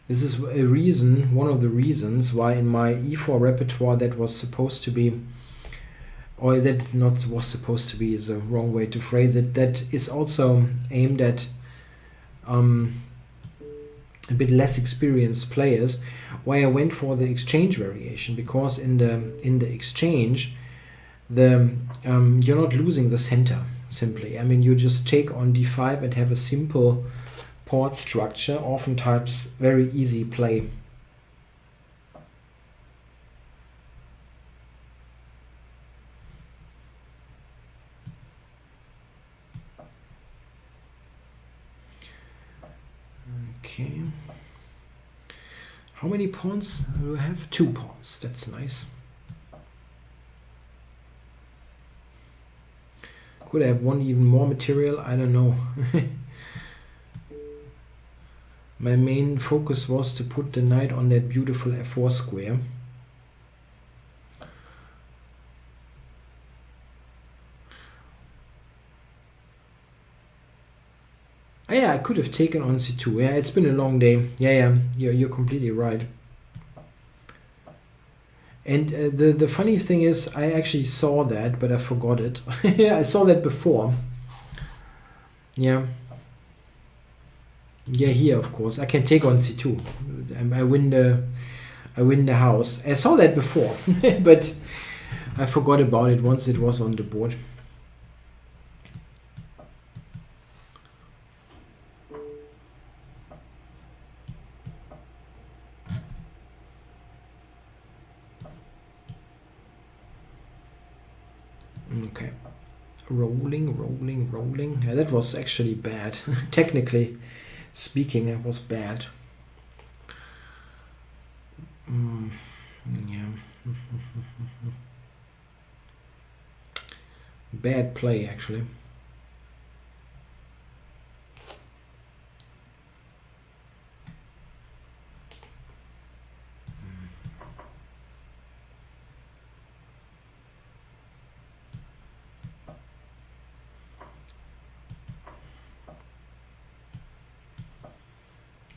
This is a reason, one of the reasons why in my e4 repertoire that was supposed to be, or that not was supposed to be is a wrong way to phrase it, that is also aimed at a bit less experienced players, why I went for the exchange variation, because in the exchange you're not losing the center. Simply, I mean, you just take on d5 and have a simple pawn structure, oftentimes very easy play. Okay. How many pawns do I have? 2 pawns. That's nice. Could I have won even more material? I don't know. My main focus was to put the knight on that beautiful f4 square. Oh, yeah, I could have taken on c2. Yeah, it's been a long day. Yeah, you're completely right. And the funny thing is, I actually saw that, but I forgot it. I saw that before. Yeah. Yeah, here, of course. I can take on c2. I win the house. I saw that before, but I forgot about it once it was on the board. Okay. Rolling, rolling, rolling. Yeah, that was actually bad. Technically speaking, it was bad. Yeah. Bad play, actually.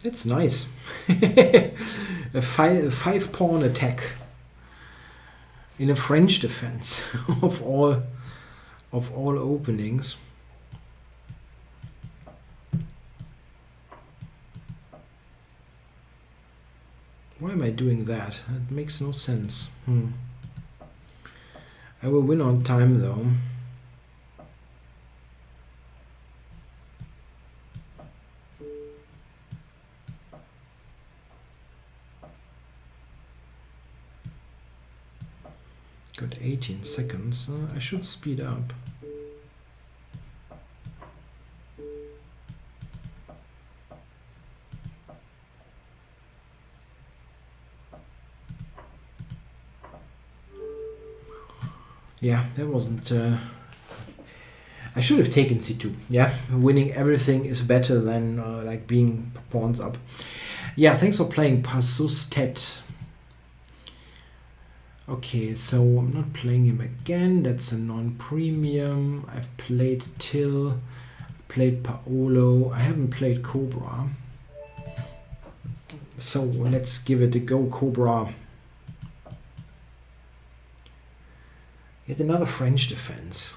That's nice. a five pawn attack in a French defense of all openings. Why am I doing that? It makes no sense. I will win on time though. Got 18 seconds. I should speed up. Yeah, that wasn't... I should have taken c2. Yeah, winning everything is better than like being pawns up. Yeah, thanks for playing Pasustet. Okay, so I'm not playing him again. That's a non-premium. I've played Till, played Paolo. I haven't played Cobra. So let's give it a go, Cobra. Yet another French defense.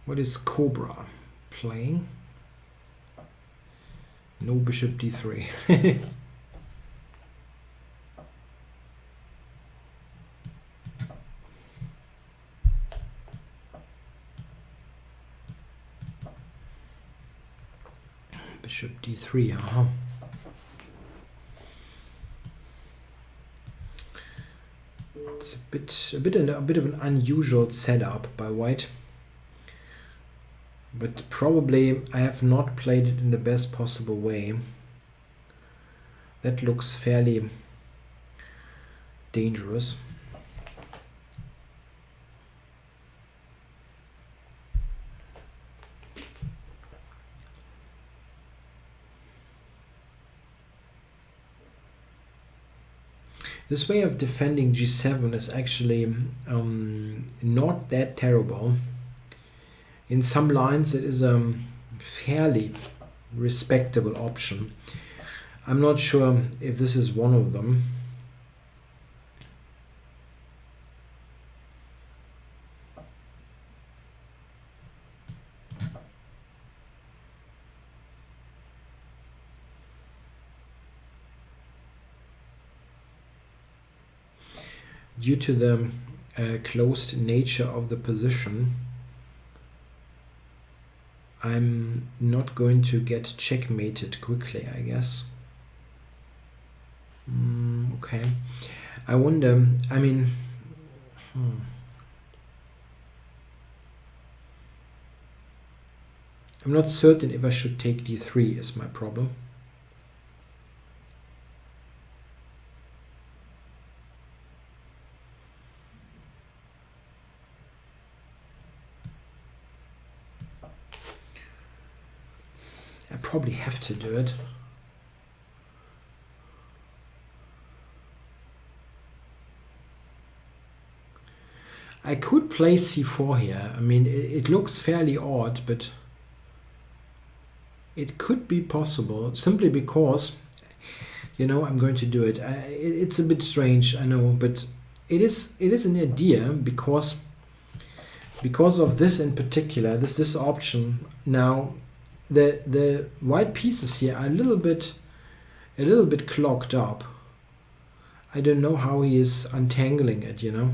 What is Cobra playing? No bishop d3. Bishop d3, It's a bit of an unusual setup by white. But probably I have not played it in the best possible way. That looks fairly dangerous. This way of defending g7 is actually not that terrible. In some lines it is a fairly respectable option. I'm not sure if this is one of them. Due to the closed nature of the position, I'm not going to get checkmated quickly, I guess. Okay. I wonder, I mean, I'm not certain if I should take d3 is my problem. I probably have to do it. I could play c4 here. I mean, it looks fairly odd, but it could be possible simply because, you know, I'm going to do it. It's a bit strange, I know, but it is an idea because of this in particular, this option. Now, the white pieces here are a little bit clogged up. I don't know how he is untangling it, you know.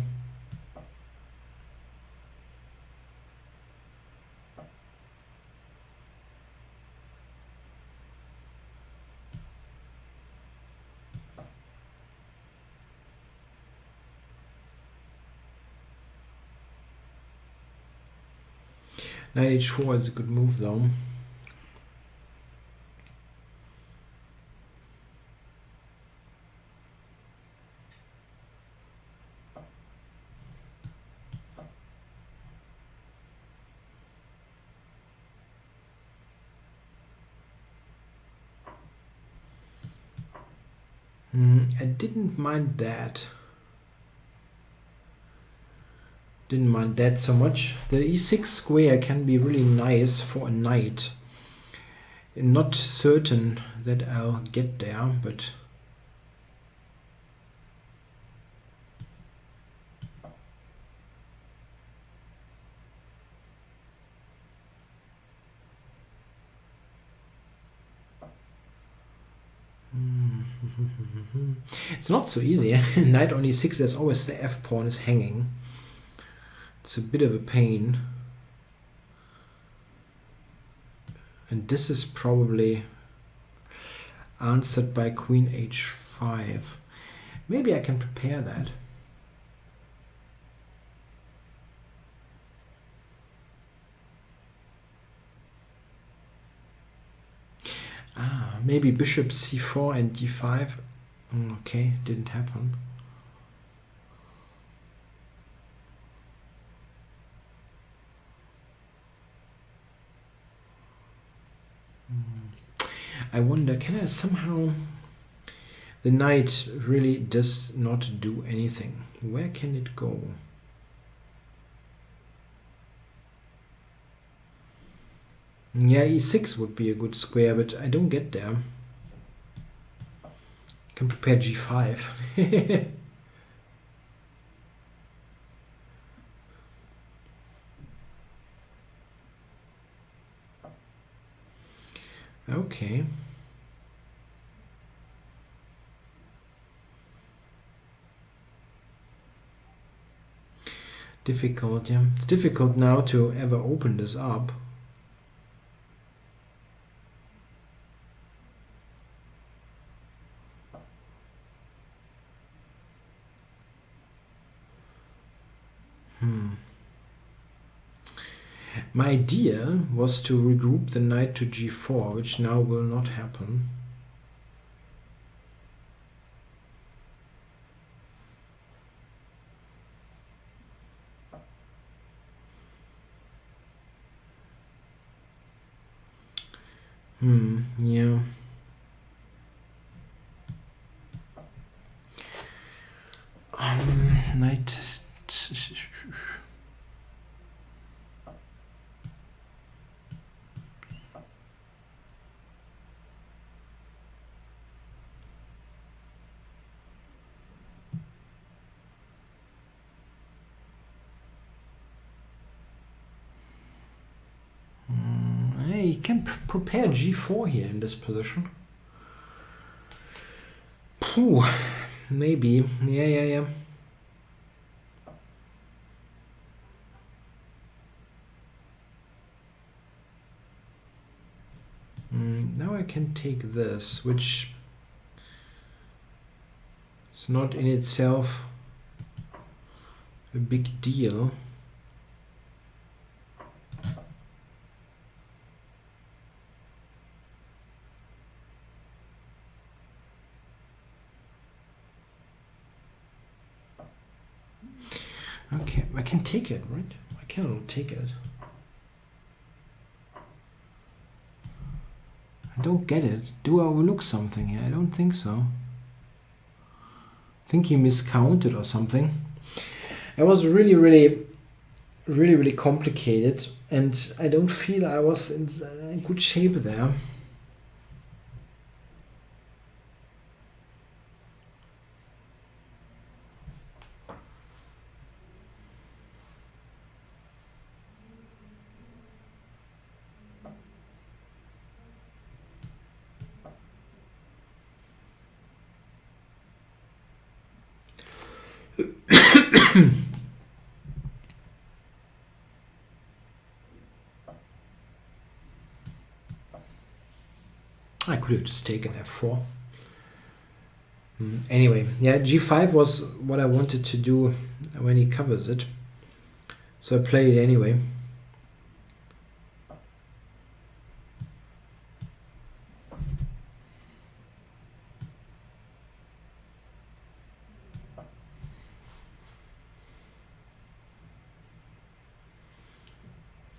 Knight h4 is a good move though. I didn't mind that. Didn't mind that so much. The e6 square can be really nice for a knight. I'm not certain that I'll get there, but it's not so easy. Knight on e6, there's always the f pawn is hanging. It's a bit of a pain. And this is probably answered by queen h5. Maybe I can prepare that. Maybe bishop c4 and d5. Okay, didn't happen. I wonder, can I somehow... The knight really does not do anything. Where can it go? Yeah, e6 would be a good square, but I don't get there. I can prepare g5. Okay. Difficult, yeah. It's difficult now to ever open this up. My idea was to regroup the knight to g4, which now will not happen. Yeah. Knight. You can prepare g4 here in this position. Maybe. Yeah. Now I can take this, which is not in itself a big deal. Okay, I can take it, right? I cannot take it. I don't get it. Do I overlook something here? I don't think so. I think he miscounted or something. It was really complicated, and I don't feel I was in good shape there. I could have just taken f4. Anyway, yeah, g5 was what I wanted to do when he covers it. So I played it anyway.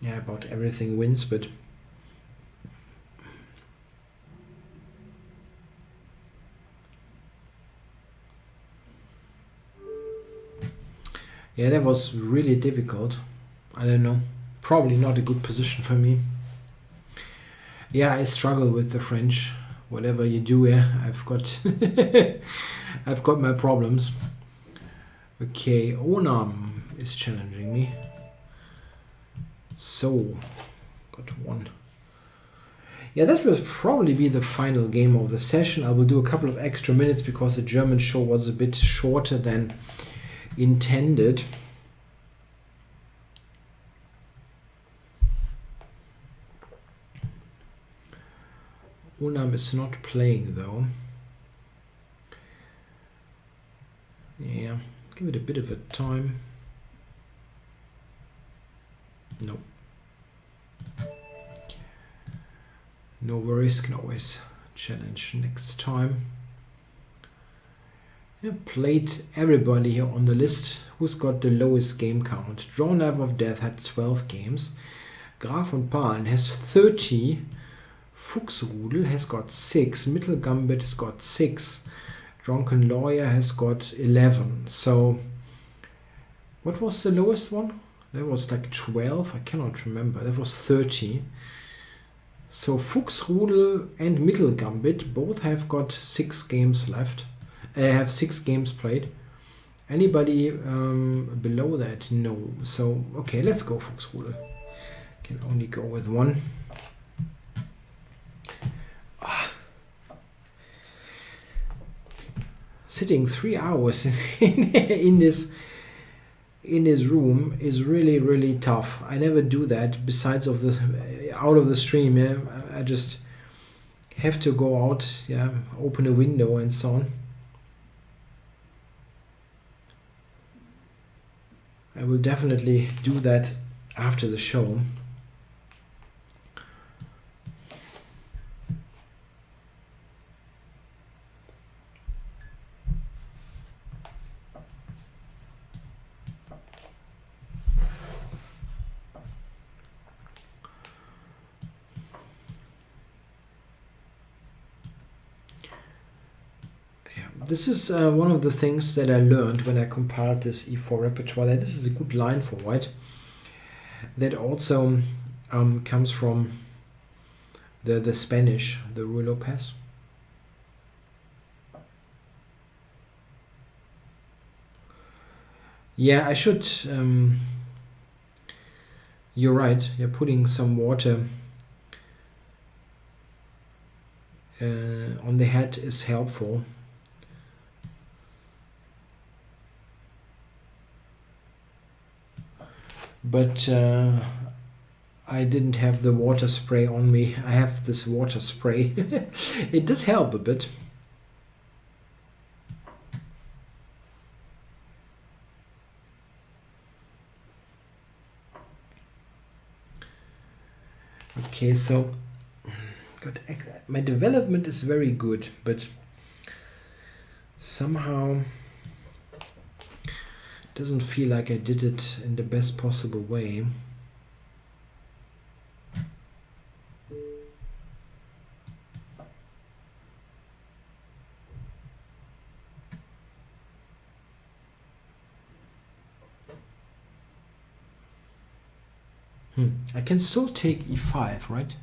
yeah, about everything wins, but yeah, that was really difficult. I don't know. Probably not a good position for me. Yeah, I struggle with the French. Whatever you do, yeah, I've got I've got my problems. Okay, Onam is challenging me. So, got one. Yeah, that will probably be the final game of the session. I will do a couple of extra minutes because the German show was a bit shorter than intended. Onam is not playing though. Yeah, give it a bit of a time. No. No worries, can always challenge next time. Yeah, played everybody here on the list. Who's got the lowest game count? Draw Knife of Death had 12 games. Graf und Pahlen has 30. Fuchsrudel has got 6. Mittel Gambit has got 6. Drunken Lawyer has got 11. So, what was the lowest one? That was like 12. I cannot remember. That was 30. So Fuchsrudel and Mittel Gambit both have got 6 games left. Have 6 games played. Anybody below that? No. So, okay, let's go Fuchsrudel. Can only go with one. Sitting 3 hours in this room is really tough. I never do that besides of the out of the stream. Yeah, I just have to go out. Yeah, open a window and so on. I will definitely do that after the show. This is one of the things that I learned when I compiled this E4 repertoire, that this is a good line for white. That also comes from the Spanish, the Ruy Lopez. Yeah, I should... you're right, you're putting some water on the head is helpful. But I didn't have the water spray on me. I have this water spray. It does help a bit. Okay, so good. My development is very good, but somehow doesn't feel like I did it in the best possible way. I can still take e5, right?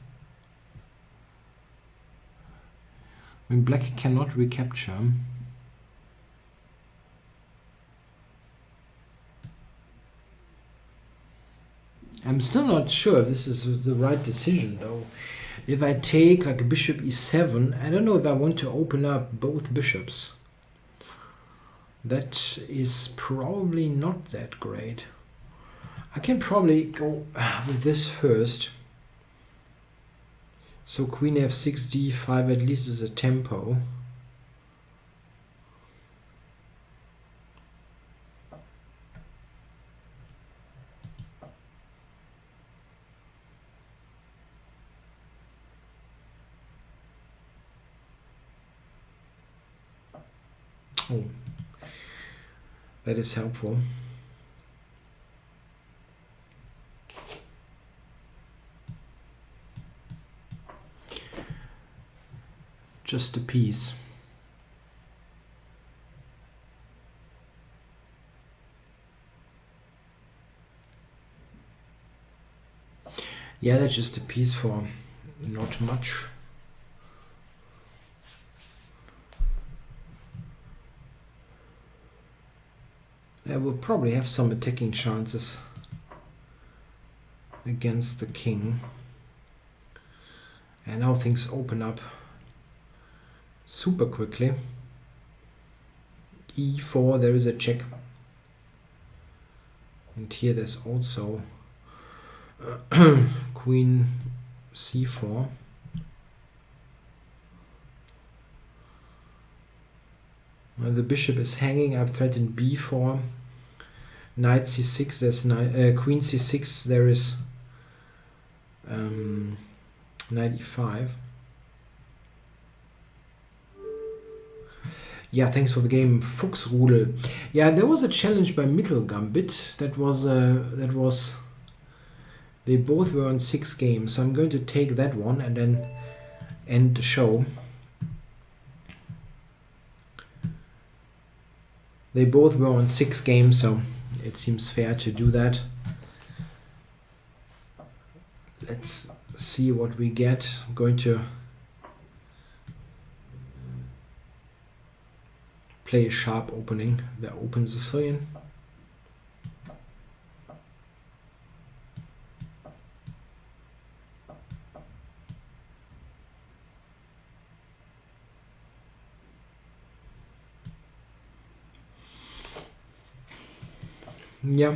When black cannot recapture. I'm still not sure if this is the right decision though. If I take like a bishop e7, I don't know if I want to open up both bishops. That is probably not that great. I can probably go with this first. So queen f6, d5 at least is a tempo. Oh, that is helpful. just a piece. Yeah, that's just a piece for not much. I will probably have some attacking chances against the king. And now things open up super quickly. E4, there is a check. And here there's also Queen C4. The bishop is hanging. I've threatened B4. Knight C6. There's Queen C6. There is Knight E5. Yeah, thanks for the game, Fuchsrudel. Yeah, there was a challenge by Mittelgambit. That was they both were on 6 games. So I'm going to take that one and then end the show. They both were on 6 games, so it seems fair to do that. Let's see what we get. I'm going to play a sharp opening that opens the Sicilian. Yeah.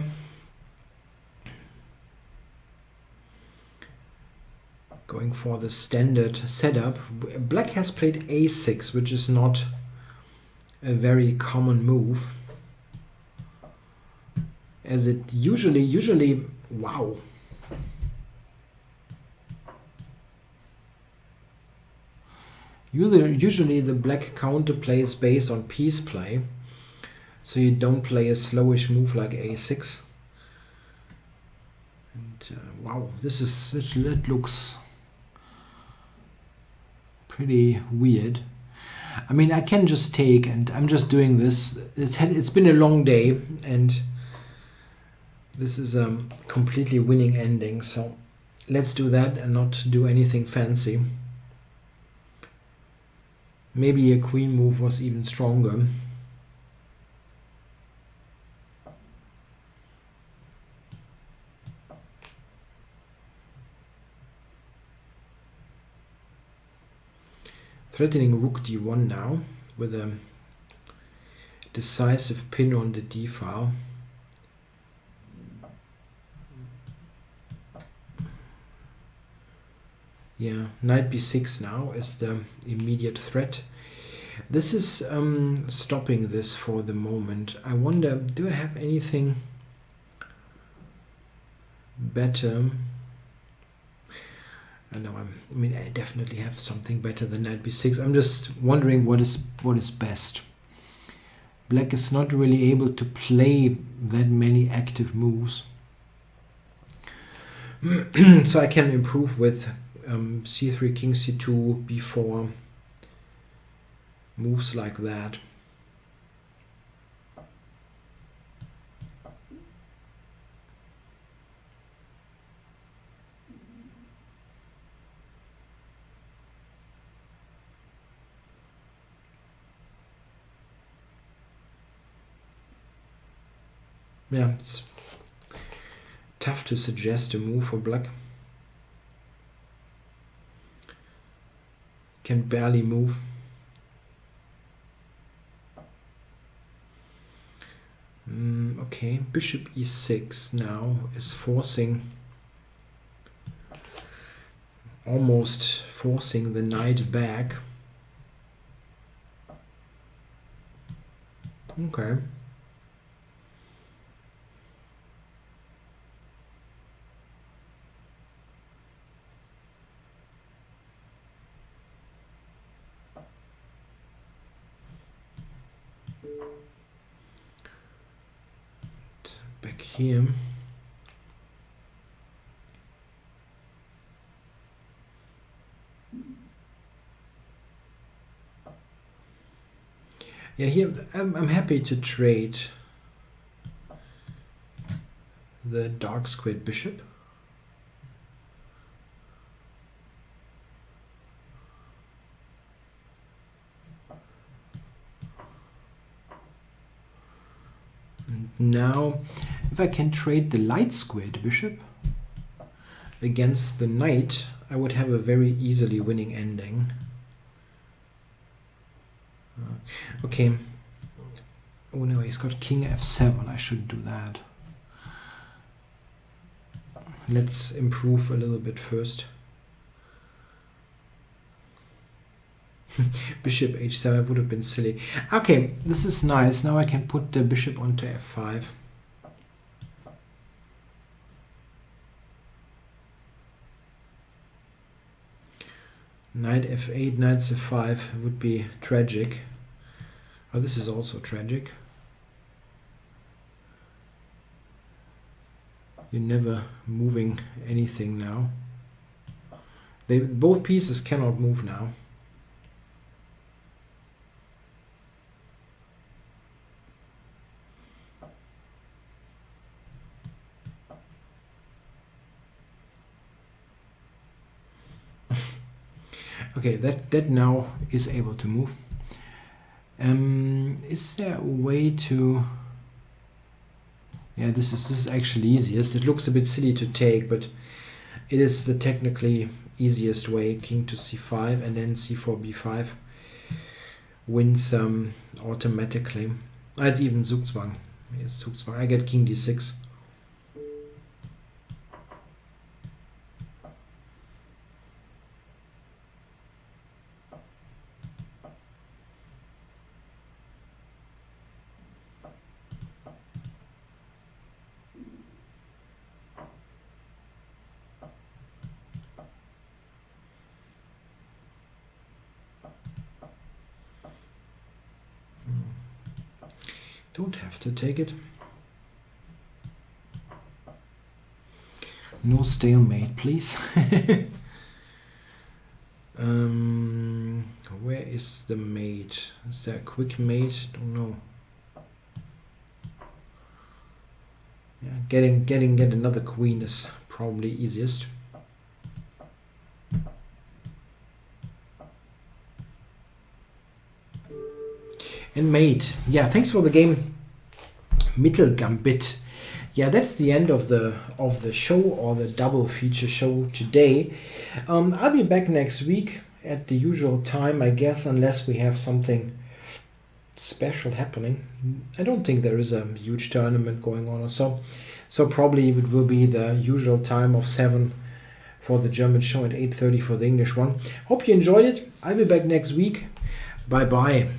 Going for the standard setup. Black has played A6, which is not a very common move, as it usually wow. Usually the black counterplay is based on piece play, so you don't play a slowish move like A6. And wow, it looks pretty weird. I mean, I can just take, and I'm just doing this. It's been a long day, and this is a completely winning ending. So let's do that and not do anything fancy. Maybe a queen move was even stronger. Threatening rook d1 now with a decisive pin on the d file. Yeah, knight b6 now is the immediate threat. This is stopping this for the moment. I wonder, do I have anything better? I definitely have something better than knight b6. I'm just wondering what is best. Black is not really able to play that many active moves. So I can improve with c3, king c2, b4, moves like that. Yeah, it's tough to suggest a move for black. Can barely move. Okay, bishop e6 now is almost forcing the knight back. Okay. Back here. Yeah, here I'm happy to trade the dark squared bishop. And now, if I can trade the light squared bishop against the knight, I would have a very easily winning ending. Okay. Oh no, he's got king f7. I shouldn't do that. Let's improve a little bit first. Bishop h7 would have been silly. Okay, this is nice. Now I can put the bishop onto f5. Knight f8, knight c5 would be tragic. Oh, this is also tragic. You're never moving anything now. Both pieces cannot move now. Okay, that now is able to move. Is there a way to... Yeah, this is actually easiest. It looks a bit silly to take, but it is the technically easiest way. King to c5 and then c4, b5 wins automatically. It's even Zugzwang. Yes, Zugzwang. I get king d6. Don't have to take it. No stalemate, please. Where is the mate? Is there a quick mate? Don't know. Yeah, getting another queen is probably easiest. And mate. Yeah, thanks for the game. Mittelgambit. Yeah, that's the end of the show, or the double feature show today. I'll be back next week at the usual time, I guess, unless we have something special happening. I don't think there is a huge tournament going on or so. So probably it will be the usual time of 7 for the German show and 8:30 for the English one. Hope you enjoyed it. I'll be back next week. Bye bye.